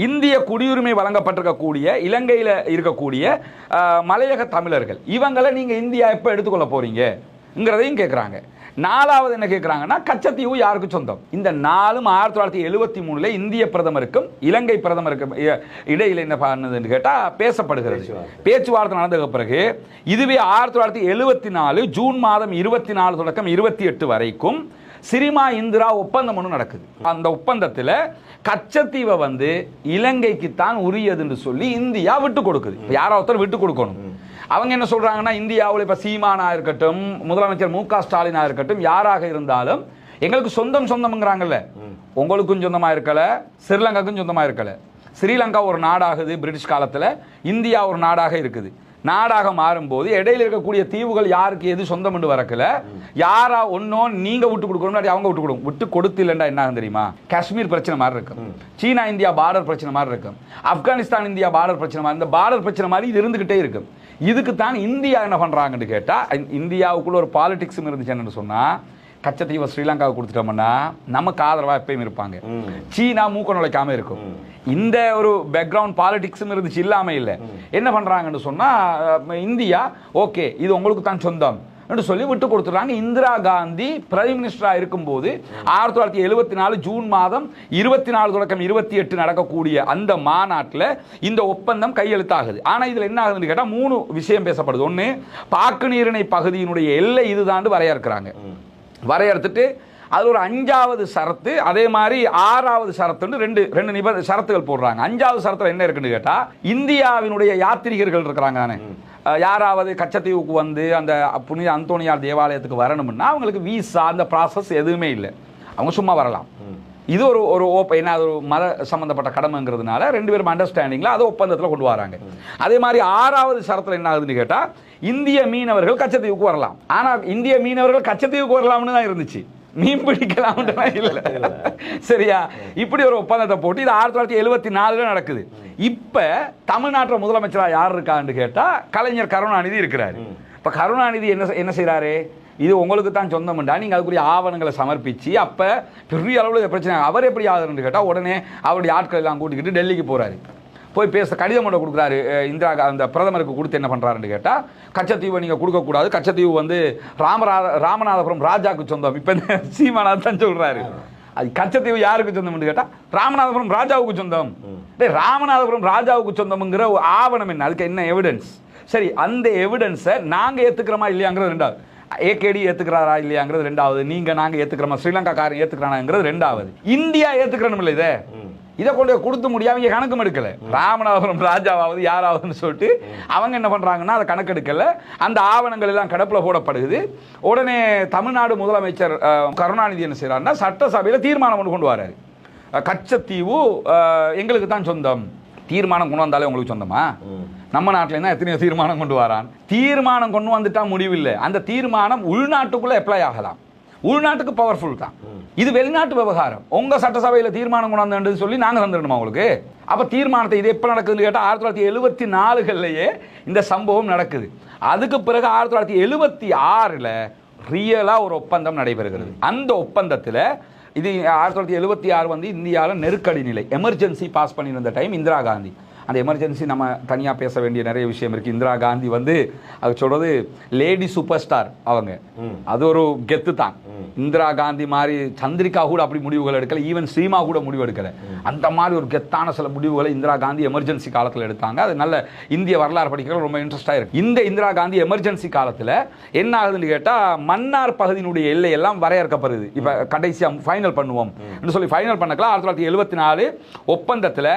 இந்திய குடியுரிமை வழங்கப்பட்டிருக்கக்கூடிய இலங்கையில் இருக்கக்கூடிய மலையக தமிழர்கள், இவங்களை நீங்கள் இந்தியா எப்போ எடுத்துக்கொள்ள போறீங்கிறதையும் கேட்குறாங்க. 4வது என்ன கேட்குறாங்கன்னா, கச்சத்தீவு யாருக்கு சொந்தம். இந்த 4ம் 1973 இந்திய பிரதமருக்கும் இலங்கை பிரதமருக்கும் இடையில் என்ன பண்ணுதுன்னு கேட்டால் பேசப்படுகிறது. பேச்சுவார்த்தை நடந்ததுக்கு பிறகு இதுவே 1974 ஜூன் மாதம் 24 தொடக்கம் 28 வரைக்கும் சிரிமா இந்திரா ஒப்பந்தம் ஒன்று நடக்குது. அந்த ஒப்பந்தத்தில் கச்சத்தீவை வந்து இலங்கைக்கு தான் உரியதுன்னு சொல்லி இந்தியா விட்டு கொடுக்குது. யாராவது விட்டு கொடுக்கணும். அவங்க என்ன சொல்றாங்கன்னா, இந்தியாவில் இப்ப சீமானா இருக்கட்டும், முதலமைச்சர் மு.க. ஸ்டாலினா இருக்கட்டும், யாராக இருந்தாலும் எங்களுக்கு சொந்தம்ங்கிறாங்கல்ல, உங்களுக்கும் சொந்தமா இருக்கல, ஸ்ரீலங்காக்கும் சொந்தமா இருக்கல. ஸ்ரீலங்கா ஒரு நாடாகுது பிரிட்டிஷ் காலத்துல, இந்தியா ஒரு நாடாக இருக்குது. நாடாக மாறும்போது இடையில இருக்கக்கூடிய தீவுகள் யாருக்கு எது சொந்தம் என்று வரக்கல, யாரா ஒன்னோன்னு நீங்க விட்டு கொடுக்கணும், அவங்க விட்டு கொடுத்து இல்லைண்டா என்ன தெரியுமா, காஷ்மீர் பிரச்சனை மாதிரி இருக்கும், சீனா இந்தியா பார்டர் பிரச்சனை மாதிரி இருக்கும், ஆப்கானிஸ்தான் இந்தியா பார்டர் பிரச்சனை மாதிரி, இந்த பார்டர் பிரச்சனை மாதிரி இது இருந்துகிட்டே இருக்கும். இதுக்கு தான் இந்தியா என்ன பண்றாங்கன்னு கேட்டா, இந்தியாவுக்குள்ள ஒரு பாலிடிக்ஸ் இருந்துச்சுன்னு சொன்னா, கச்சத்தீவை ஸ்ரீலங்காவுக்கு கொடுத்துட்டோம்னா நமக்கு ஆதரவா எப்பயும் இருப்பாங்க. சீனா மூக்க நுழைக்காம இருக்கும். இந்த ஒரு பேக்ரவுண்ட் பாலிடிக்ஸும் இருந்துச்சு, இல்லாம இல்லை. என்ன பண்றாங்கன்னு சொன்னா இந்தியா ஓகே இது உங்களுக்கு தான் சொந்தம் என்று சொல்லி விட்டு கொடுத்துறாங்க. இந்திரா காந்தி பிரைம் மினிஸ்டரா இருக்கும்போது 1974 ஜூன் மாதம் 24 தொடக்கம் 28 நடக்கக்கூடிய அந்த மாநாட்டில் இந்த ஒப்பந்தம் கையெழுத்தாகுது. ஆனா இதுல என்ன ஆகுதுன்னு கேட்டா 3 விஷயம் பேசப்படுது. ஒண்ணு, பாக்கு நீரிணை பகுதியினுடைய எல்லை இதுதான் வரையறுக்கிறாங்க. வரையறுத்துட்டு அது ஒரு 5வது ஷரத்து, அதே மாதிரி 6வது ஷரத்துன்னு ரெண்டு ஷரத்துகள் போடுறாங்க. 5வது ஷரத்துல என்ன இருக்குன்னு கேட்டா, இந்தியாவினுடைய யாத்திரிகர்கள் இருக்கிறாங்க தானே, யாராவது கச்சத்தீவுக்கு வந்து அந்த புனித அந்தோனியார் தேவாலயத்துக்கு வரணும்னா அவங்களுக்கு வீசா அந்த ப்ராசஸ் எதுவுமே இல்லை, அவங்க சும்மா வரலாம். இது ஒரு என்ன ஒரு மத சம்பந்தப்பட்ட கடமைங்கிறதுனால 2 பேரும் அண்டர்ஸ்டாண்டிங்ல அதை ஒப்பந்தத்தில் கொண்டு வராங்க. அதே மாதிரி 6வது ஷரத்துல என்ன ஆகுதுன்னு கேட்டா, இந்திய மீனவர்கள் கச்சத்தீவுக்கு வரலாம். ஆனா இந்திய மீனவர்கள் கச்சத்தீவுக்கு வரலாம்னு தான் இருந்துச்சு, மீன் பிடிக்கலாம் இல்ல. சரியா? இப்படி ஒரு ஒப்பந்தத்தை போட்டு இது 1974 நடக்குது. இப்ப தமிழ்நாட்டில் முதலமைச்சரா யார் இருக்கான்னு கேட்டா கலைஞர் கருணாநிதி இருக்கிறாரு. இப்ப கருணாநிதி என்ன செய்யறாரு, இது உங்களுக்கு தான் சொந்தம்டா, நீங்க அதுக்குரிய ஆவணங்களை சமர்ப்பிச்சு அப்ப பெரிய அளவில் பிரச்சனை. அவர் எப்படி ஆகுதுன்னு கேட்டா உடனே அவருடைய ஆட்கள் எல்லாம் கூட்டிக்கிட்டு டெல்லிக்கு போறாரு. போய் பேச கடிதம் ஒன்று கொடுக்குறாரு இந்திரா அந்த பிரதமருக்கு கொடுத்து என்ன பண்றாருன்னு கேட்டா, கச்சத்தீவை நீங்க கொடுக்கக்கூடாது, கச்சத்தீவு வந்து ராமநாதபுரம் ராஜாவுக்கு சொந்தம். இப்ப சீமானார் தான் சொல்றாரு அது கச்சத்தீவு யாருக்கு சொந்தம்னு கேட்டா ராமநாதபுரம் ராஜாவுக்கு சொந்தம். ராமநாதபுரம் ராஜாவுக்கு சொந்தம்ங்கிற ஆவணம் என்ன, அதுக்கு என்ன எவிடன்ஸ்? சரி, அந்த எவிடன்ஸை நாங்க ஏத்துக்கிறோமா இல்லையாங்கிறது 2வது, ஏகேடி ஏத்துக்கிறாரா இல்லையாங்கிறது 2வது, நீங்க நாங்க ஏத்துக்கிறோமா, ஸ்ரீலங்கா காரன் ஏத்துக்கிறானாங்கிறது 2வது. இந்தியா ஏத்துக்கிறோம் இல்லை, இதை கொண்டு கொடுத்து முடியாம கணக்கும் எடுக்கல. ராமநாதபுரம் ராஜாவாவது யாராவதுன்னு சொல்லிட்டு அவங்க என்ன பண்றாங்கன்னா அதை கணக்கெடுக்கல. அந்த ஆவணங்கள் எல்லாம் கடப்புல போடப்படுது. உடனே தமிழ்நாடு முதலமைச்சர் கருணாநிதி என்ன செய்யறாருன்னா சட்டசபையில தீர்மானம் கொண்டு வராரு, கச்சத்தீவு எங்களுக்கு தான் சொந்தம். தீர்மானம் கொண்டு வந்தாலே உங்களுக்கு சொந்தமா? நம்ம நாட்டில் என்ன எத்தனையோ தீர்மானம் கொண்டு வரான். தீர்மானம் கொண்டு வந்துட்டா முடிவில்லை, அந்த தீர்மானம் உள்நாட்டுக்குள்ள அப்ளை ஆகலாம். உள்நாட்டுக்கு பவர்ஃபுல் தான். இது வெளிநாட்டு விவகாரம். உங்க சட்டசபையில தீர்மானம் கொண்டாந்து சொல்லி நாங்க தந்துடணுமா உங்களுக்கு? அப்ப தீர்மானத்தை இது எப்ப நடக்குதுன்னு கேட்டா 1974 இந்த சம்பவம் நடக்குது. அதுக்கு பிறகு 1976 ரியலா ஒரு ஒப்பந்தம் நடைபெறுகிறது. அந்த ஒப்பந்தத்தில் இது 1976 வந்து இந்தியாவில் நெருக்கடி நிலை, எமர்ஜென்சி பாஸ் பண்ணியிருந்த டைம் இந்திரா காந்தி. அந்த எமர்ஜென்சி நம்ம தனியாக பேச வேண்டிய நிறைய விஷயம் இருக்கு. இந்திரா காந்தி வந்து அது சொல்றது லேடி சூப்பர் ஸ்டார் அவங்க, அது ஒரு கெத்து தான். இந்திரா காந்தி மாதிரி சந்திரிகா கூட அப்படி முடிவுகள் எடுக்கல, ஈவன் சீமா கூட முடிவு எடுக்கல. அந்த மாதிரி ஒரு கெத்தான சில முடிவுகளை இந்திரா காந்தி எமர்ஜென்சி காலத்தில் எடுத்தாங்க. அது நல்ல இந்திய வரலாறு படிக்கிறது ரொம்ப இன்ட்ரெஸ்டாக இருக்கு. இந்த இந்திரா காந்தி எமர்ஜென்சி காலத்தில் என்ன ஆகுதுன்னு கேட்டால் மன்னார் பகுதியினுடைய எல்லையெல்லாம் வரையறுக்கப்படுது. இப்போ கடைசியாக ஃபைனல் பண்ணுவோம் சொல்லி ஃபைனல் பண்ணக்கலாம். 1974 ஒப்பந்தத்தில்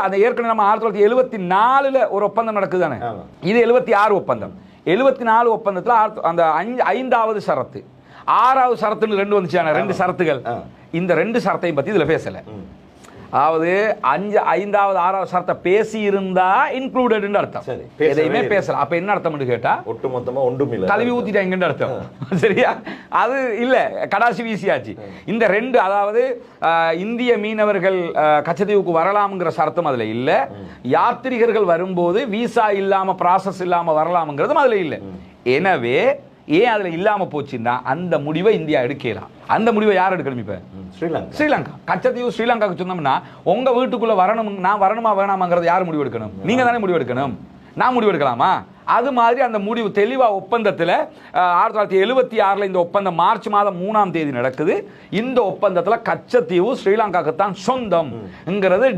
அதை ஏற்கனவே நம்ம 1974 ஒரு ஒப்பந்தம் நடக்குது தானே, இது 76 ஒப்பந்தம். 74 ஒப்பந்தத்தில் அந்த 5வது ஷரத்து 6வது ஷரத்துன்னு 2 வந்துச்சு, 2 ஷரத்துகள். இந்த 2 ஷரத்தையும் பத்தி இதுல பேசல. அதாவது 5வது 6வது ஷரத்தை பேசி இருந்தா இன்க்ளூடட் அர்த்தம், எதையுமே பேசல. அப்ப என்ன அர்த்தம் கேட்டா ஒட்டுமொத்தமா ஒன்றும் இல்ல, கழுவி ஊத்திட்டாங்கன்னு அர்த்தம். சரியா? அது இல்ல, கடாசி வீசியாச்சு. இந்த 2, அதாவது இந்திய மீனவர்கள் கச்சத்தீவுக்கு வரலாம்ங்கிற சரத்தும் அதுல இல்ல, யாத்திரிகர்கள் வரும்போது விசா இல்லாம ப்ராசஸ் இல்லாம வரலாம்ங்கிறதும் அதுல இல்ல. எனவே ஏன் அதுல இல்லாம போச்சுன்னா அந்த முடிவை இந்தியா எடுக்கலாம். அந்த முடிவை யார் எடுக்கணும்? இப்ப ஸ்ரீலங்கா. கச்சத்தீவு ஸ்ரீலங்காவுக்கு சொன்னோம்னா உங்க வீட்டுக்குள்ள வரணும், நான் வரணுமா வேணாமாங்கிறது யார் முடிவு எடுக்கணும்? நீங்க தானே முடிவு எடுக்கணும், நான் முடிவு எடுக்கலாமா? அது மாதிரி அந்த முடிவு தெளிவா ஒப்பந்தத்தில் 1976 இந்த ஒப்பந்தம் மார்ச் மாதம் 3ஆம் தேதி நடக்குது. இந்த ஒப்பந்தத்தில் கச்சத்தீவு ஸ்ரீலங்காவுக்கு தான் சொந்தம்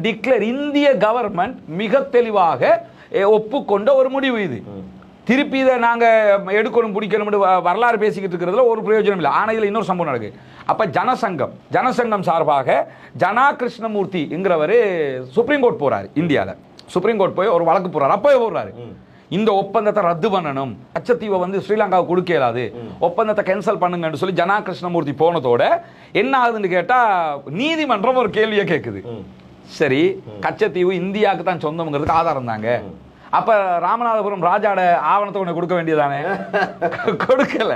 டிக்ளேர் இந்திய கவர்மெண்ட் மிக தெளிவாக ஒப்புக்கொண்ட ஒரு முடிவு இது. திருப்பி இதை நாங்கள் எடுக்கணும் பிடிக்கணும் வரலாறு பேசிக்கிட்டு இருக்கிறதுல ஒரு பிரயோஜனம் இல்லை. ஆனால் இதில் இன்னொரு சம்பவம் நடக்குது. அப்போ ஜனசங்கம் சார்பாக ஜனா கிருஷ்ணமூர்த்திங்கிறவர் சுப்ரீம் கோர்ட் போறாரு. இந்தியாவில் சுப்ரீம் கோர்ட் போய் ஒரு வழக்கு போறாரு. அப்போயே போடுறாரு, இந்த ஒப்பந்தத்தை ரத்து பண்ணணும், கச்சத்தீவை வந்து ஸ்ரீலங்காவுக்கு கொடுக்க இயலாது, ஒப்பந்தத்தை கேன்சல் பண்ணுங்கன்னு சொல்லி ஜனா கிருஷ்ணமூர்த்தி போனதோட என்ன ஆகுதுன்னு கேட்டா நீதிமன்றம் ஒரு கேள்வியை கேட்குது. சரி, கச்சத்தீவு இந்தியாவுக்கு தான் சொந்தம்ங்கிறதுக்கு ஆதாரம் தாங்க, அப்ப ராமநாதபுரம் ராஜாட ஆவணத்தை ஒண்ணு கொடுக்க வேண்டியதானே? கொடுக்கல,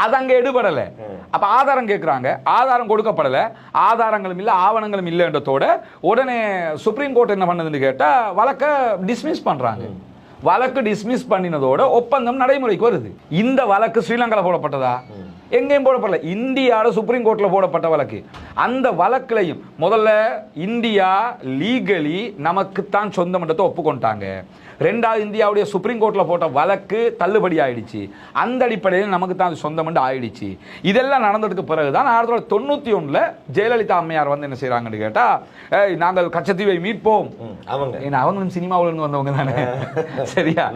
அது அங்க எடுபடல. அப்ப ஆதாரம் கேட்கிறாங்க, ஆதாரம் கொடுக்கப்படல, ஆதாரங்களும் இல்ல ஆவணங்களும் இல்லைன்றதோட உடனே சுப்ரீம் கோர்ட் என்ன பண்ணதுன்னு கேட்டா வழக்க டிஸ்மிஸ் பண்றாங்க. வழக்கு டிஸ்மிஸ் பண்ணினதோட ஒப்பந்தம் நடைமுறைக்கு வருது. இந்த வழக்கு ஸ்ரீலங்கால போடப்பட்டதா? எங்கேயும் போடப்படல. இந்தியாவில் சுப்ரீம் கோர்ட்டில் போடப்பட்ட வழக்கு. அந்த வழக்கிலையும் முதல்ல இந்தியா லீகலி நமக்குத்தான் சொந்தமன்றத்தை ஒப்புக்கொண்டாங்க. ரெண்டாவது இந்தியாவுடைய சுப்ரீம் கோர்ட்டில் போட்ட வழக்கு தள்ளுபடி ஆயிடுச்சு. அந்த அடிப்படையில் நமக்கு தான் சொந்தமன்று ஆயிடுச்சு. இதெல்லாம் நடந்ததுக்கு பிறகுதான் 1991 ஜெயலலிதா அம்மையார் வந்து என்ன செய்யறாங்கன்னு கேட்டா, நாங்கள் கச்சத்தீவை மீட்போம். அவங்களும் சினிமாவில் இருந்து வந்தவங்க தானே, சரியா?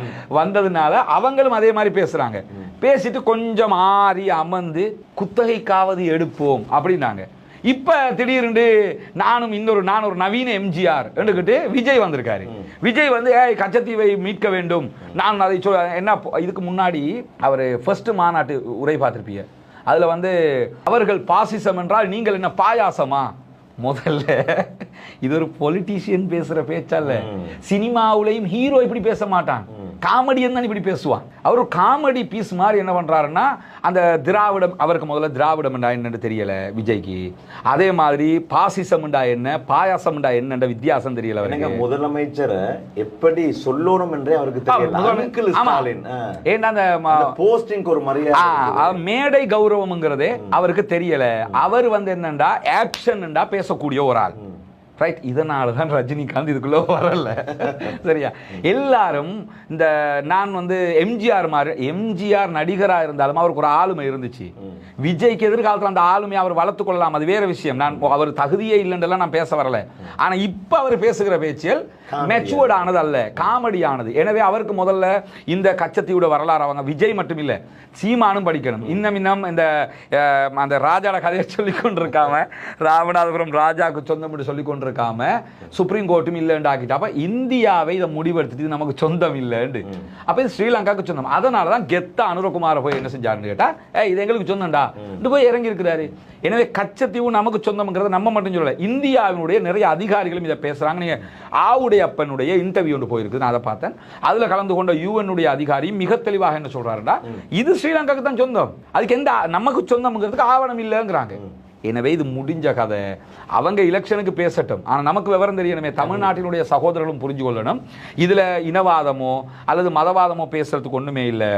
வந்ததுனால அவங்களும் அதே மாதிரி பேசுறாங்க. பேசிட்டு கொஞ்சம் ஆறி அமர்ந்து குத்தகைக்காவது எடுப்போம் அப்படின்னாங்க. இப்ப திடீர்னு நான் ஒரு நவீன எம்ஜிஆர் என்றுகிட்டு விஜய் வந்திருக்காரு. விஜய் வந்து கச்சத்தீவை மீட்க வேண்டும், நான் அதை என்ன. இதுக்கு முன்னாடி அவர் ஃபர்ஸ்ட் மாநாட்டு உரை பார்த்திருப்பீங்க. அதுல வந்து அவர்கள் பாசிசம் என்றால் நீங்கள் என்ன பாயாசமா? முதல்ல இது ஒரு பொலிட்டீஷியன் பேசுற பேச்சல்ல. சினிமாவுலையும் ஹீரோ இப்படி பேச மாட்டான், காமெடியன் தான் இப்படி பேசுவான். அவர் காமெடி பீஸ் மாதிரி என்ன பண்றாருன்னா, அந்த திராவிடம், அவருக்கு முதல்ல திராவிடம் என்னன்னு தெரியல விஜய்க்கு. அதே மாதிரி பாசிசம் என்ன பாயாசம் என்ன வித்தியாசம் தெரியல. முதலமைச்சர் எப்படி சொல்லணும் என்றே அவருக்கு தெரியல. ஏன்னா அந்த போஸ்டிங் ஒரு மரியாதை, மேடை கௌரவம்ங்கிறதே அவருக்கு தெரியல. அவர் வந்து என்னண்டா ஆக்ஷன் பேசக்கூடிய ஒரு ஆள், ரைட்? இதனால தான் ரஜினிகாந்த் இதுக்குள்ள வரல, சரியா? எல்லாரும் இந்த நான் வந்து எம்ஜிஆர் நடிகரா இருந்தாலும் அவருக்கு ஒரு ஆளுமை இருந்துச்சு. விஜய்க்கு எதிர்காலத்தில் அந்த ஆளுமை அவர் வளர்த்துக் கொள்ளலாம், அது வேற விஷயம். நான் அவர் தகுதியே இல்லைன்றெல்லாம் நான் பேச வரல. ஆனா இப்ப அவர் பேசுகிற பேச்சில் மெச்சூர்ட் ஆனது அல்ல, காமெடி ஆனது. எனவே அவருக்கு முதல்ல இந்த கச்சத்தீவோட வரலாறு அவங்க விஜய் மட்டும் இல்ல சீமானும் படிக்கணும். இன்னும் இந்த அந்த ராஜாட கதையை சொல்லிக் கொண்டிருக்காம, ராமநாதபுரம் ராஜாவுக்கு சொந்தம் சொல்லிக் கொண்டிருக்காம, சுப்ரீம் கோர்ட்டும் இல்லைன்னு ஆக்கிட்டு, அப்ப இந்தியாவை இதை முடிவெடுத்துட்டு நமக்கு சொந்தம் இல்லைன்னு. அப்ப இது ஸ்ரீலங்காவுக்கு சொந்தம். அதனாலதான் கெத்தா அனுரகுமார போய் என்ன செஞ்சாருன்னு கேட்டா, இது எங்களுக்கு சொந்தம்டா போய் இறங்கி இருக்கிறாரு. எனவே கச்சத்தீவு நமக்கு சொந்தம்ங்கிறத நம்ம மட்டும் சொல்லல, இந்தியாவினுடைய நிறைய அதிகாரிகளும் இதை பேசுறாங்க. நீங்க ஆவுடைய அப்பனுடைய இன்டர்வியூ ஒன்று போயிருக்கு, நான் அதை பார்த்தேன். அதுல கலந்து கொண்ட யூஎன்னுடைய அதிகாரி மிக தெளிவாக என்ன சொல்றாருன்னா, இது ஸ்ரீலங்காவுக்கு தான் சொந்தம், அதுக்கு எந்த நமக்கு சொந்தம்ங்கிறதுக்கு ஆவணம் இல்லைங்கிறாங்க. எனவே இது முடிஞ்ச கதை. அவங்க எலெக்ஷனுக்கு பேசட்டும், ஆனா நமக்கு விவரம் தெரியணுமே. தமிழ்நாட்டினுடைய சகோதரர்களும் புரிஞ்சு கொள்ளணும், இதுல இனவாதமோ அல்லது மதவாதமோ பேசுறதுக்கு ஒண்ணுமே இல்லை.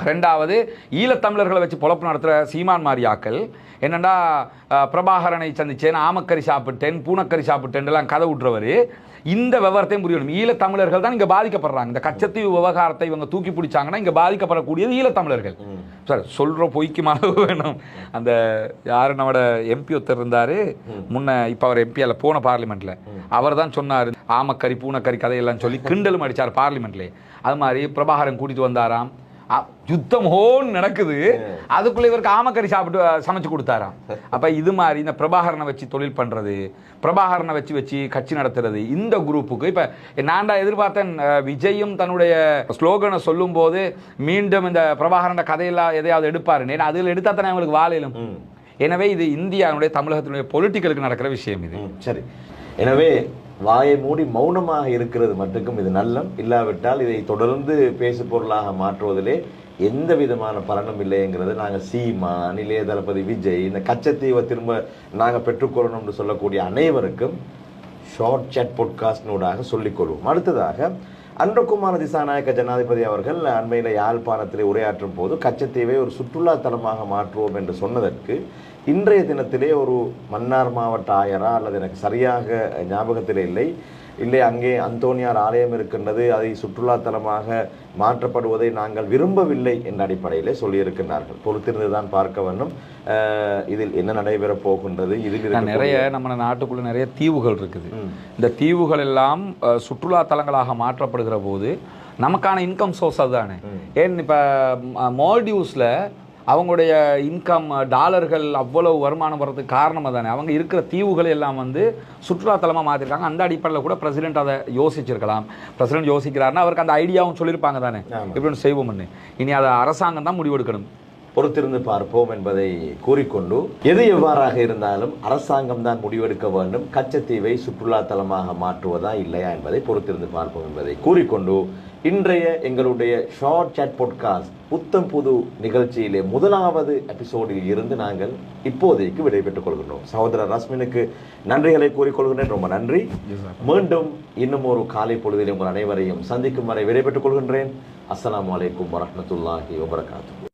ரெண்டாவது, ஈழத்தமிழர்களை வச்சு பொழப்பு நடத்துகிற சீமான் மாரியாக்கள் என்னென்னா, பிரபாகரனை சந்திச்சேன், ஆமக்கறி சாப்பிட்டேன், பூனக்கறி சாப்பிட்டேன் எல்லாம் கதை விட்டுறவர். இந்த விவரத்தையும் புரியணும். ஈழத்தமிழர்கள் தான் இங்கே பாதிக்கப்படுறாங்க. இந்த கச்சத்தீவு விவகாரத்தை இவங்க தூக்கி பிடிச்சாங்கன்னா இங்கே பாதிக்கப்படக்கூடியது ஈழத்தமிழர்கள். சார் சொல்கிற பொய்க்கு மனது வேணும். அந்த யார் நம்மளோட எம்பி ஒருத்தர் இருந்தார் முன்ன, இப்போ அவர் எம்பியால போன பார்லிமெண்ட்டில், அவர் தான் சொன்னார் ஆமக்கறி பூனக்கறி கதையெல்லாம் சொல்லி கிண்டலும் அடித்தார் பார்லிமெண்ட்லேயே. அது மாதிரி பிரபாகரன் கூட்டிகிட்டு வந்தாராம், யுத்தம் ஹோன் நடக்குது, அதுக்குள்ள இவருக்கு ஆமக்கறி சாப்பிட்டு சமைச்சு கொடுத்தாராம். அப்ப இது மாதிரி இந்த பிரபாகரனை வச்சு தொழில் பண்றது, பிரபாகரனை வச்சு கட்சி நடத்துறது, இந்த குரூப்புக்கு இப்ப நான் எதிர்பார்த்தேன் விஜயும் தன்னுடைய ஸ்லோகனை சொல்லும் போது மீண்டும் இந்த பிரபாகரன் கதையெல்லாம் எதையாவது எடுப்பாரு. அதில் எடுத்தா தானே அவங்களுக்கு வாழையிலும். எனவே இது இந்தியாவுடைய தமிழகத்தினுடைய பொலிட்டிக்கலுக்கு நடக்கிற விஷயம் இது. சரி, எனவே வாயை மூடி மௌனமாக இருக்கிறது மட்டுக்கும் இது நல்லம். இல்லாவிட்டால் இதை தொடர்ந்து பேசு பொருளாக மாற்றுவதிலே எந்த விதமான பலனும் இல்லைங்கிறது நாங்கள் சீமான், இளைய தளபதி விஜய், இந்த கச்சத்தீவை திரும்ப நாங்கள் பெற்றுக்கொள்ளணும்னு சொல்லக்கூடிய அனைவருக்கும் ஷார்ட் சாட் பாட்காஸ்டினூடாக சொல்லிக்கொள்வோம். அடுத்ததாக அன்றகுமார திசாநாயக்க ஜனாதிபதி அவர்கள் அண்மையில் யாழ்ப்பாணத்திலே உரையாற்றும் போது கச்சத்தீவை ஒரு சுற்றுலா தலமாக மாற்றுவோம் என்று சொன்னதற்கு இன்றைய தினத்திலே ஒரு மன்னார் மாவட்ட ஆயரா அல்லது எனக்கு சரியாக ஞாபகத்திலே இல்லை அங்கே அந்தோனியார் ஆலயம் இருக்கின்றது, அதை சுற்றுலா தலமாக மாற்றப்படுவதை நாங்கள் விரும்பவில்லை என்ற அடிப்படையிலே சொல்லியிருக்கின்றார்கள். பொறுத்திருந்துதான் பார்க்க வேண்டும் இதில் என்ன நடைபெறப் போகின்றது. இதில் நிறைய நம்ம நாட்டுக்குள்ள நிறைய தீவுகள் இருக்குது. இந்த தீவுகள் எல்லாம் சுற்றுலா தலங்களாக மாற்றப்படுகிற போது நமக்கான இன்கம் சோர்ஸ் அதுதானே. ஏன் இப்ப மால்டீவ்ஸ்ல அவங்களுடைய இன்கம் டாலர்கள் அவ்வளவு வருமானம் வர்றதுக்கு காரணமாக தானே அவங்க இருக்கிற தீவுகள் எல்லாம் வந்து சுற்றுலாத்தலமாக மாற்றிருக்காங்க. அந்த அடிப்படையில் கூட பிரசிடென்ட் அதை யோசிச்சிருக்கலாம். பிரசிடென்ட் யோசிக்கிறாருன்னா அவருக்கு அந்த ஐடியாவும் சொல்லியிருப்பாங்க தானே, இப்படி செய்வோம்னு. இனி அதை அரசாங்கம் தான் முடிவெடுக்கணும். பொறுத்திருந்து பார்ப்போம் என்பதை கூறிக்கொண்டு, எது எவ்வாறாக இருந்தாலும் அரசாங்கம் தான் முடிவெடுக்க வேண்டும். கச்சத்தீவை சுற்றுலா தலமாக மாற்றுவதா இல்லையா என்பதை பொறுத்திருந்து பார்ப்போம் என்பதை கூறிக்கொண்டு, இன்றைய எங்களுடைய ஷார்ட் சாட் பாட்காஸ்ட் புத்தம் புது நிகழ்ச்சியிலே முதலாவது எபிசோடில் இருந்து நாங்கள் இப்போதைக்கு விடைபெற்றுக் கொள்கின்றோம். சகோதரர் ரஸ்மினுக்கு நன்றிகளை கூறிக்கொள்கின்றேன். ரொம்ப நன்றி. மீண்டும் இன்னும் ஒரு காலை பொழுதில் உங்கள் அனைவரையும் சந்திக்கும் வரை விடைபெற்றுக் கொள்கின்றேன். அஸ்ஸலாமு அலைக்கும் வரஹ்மத்துல்லாஹி வபரகாத்துஹு.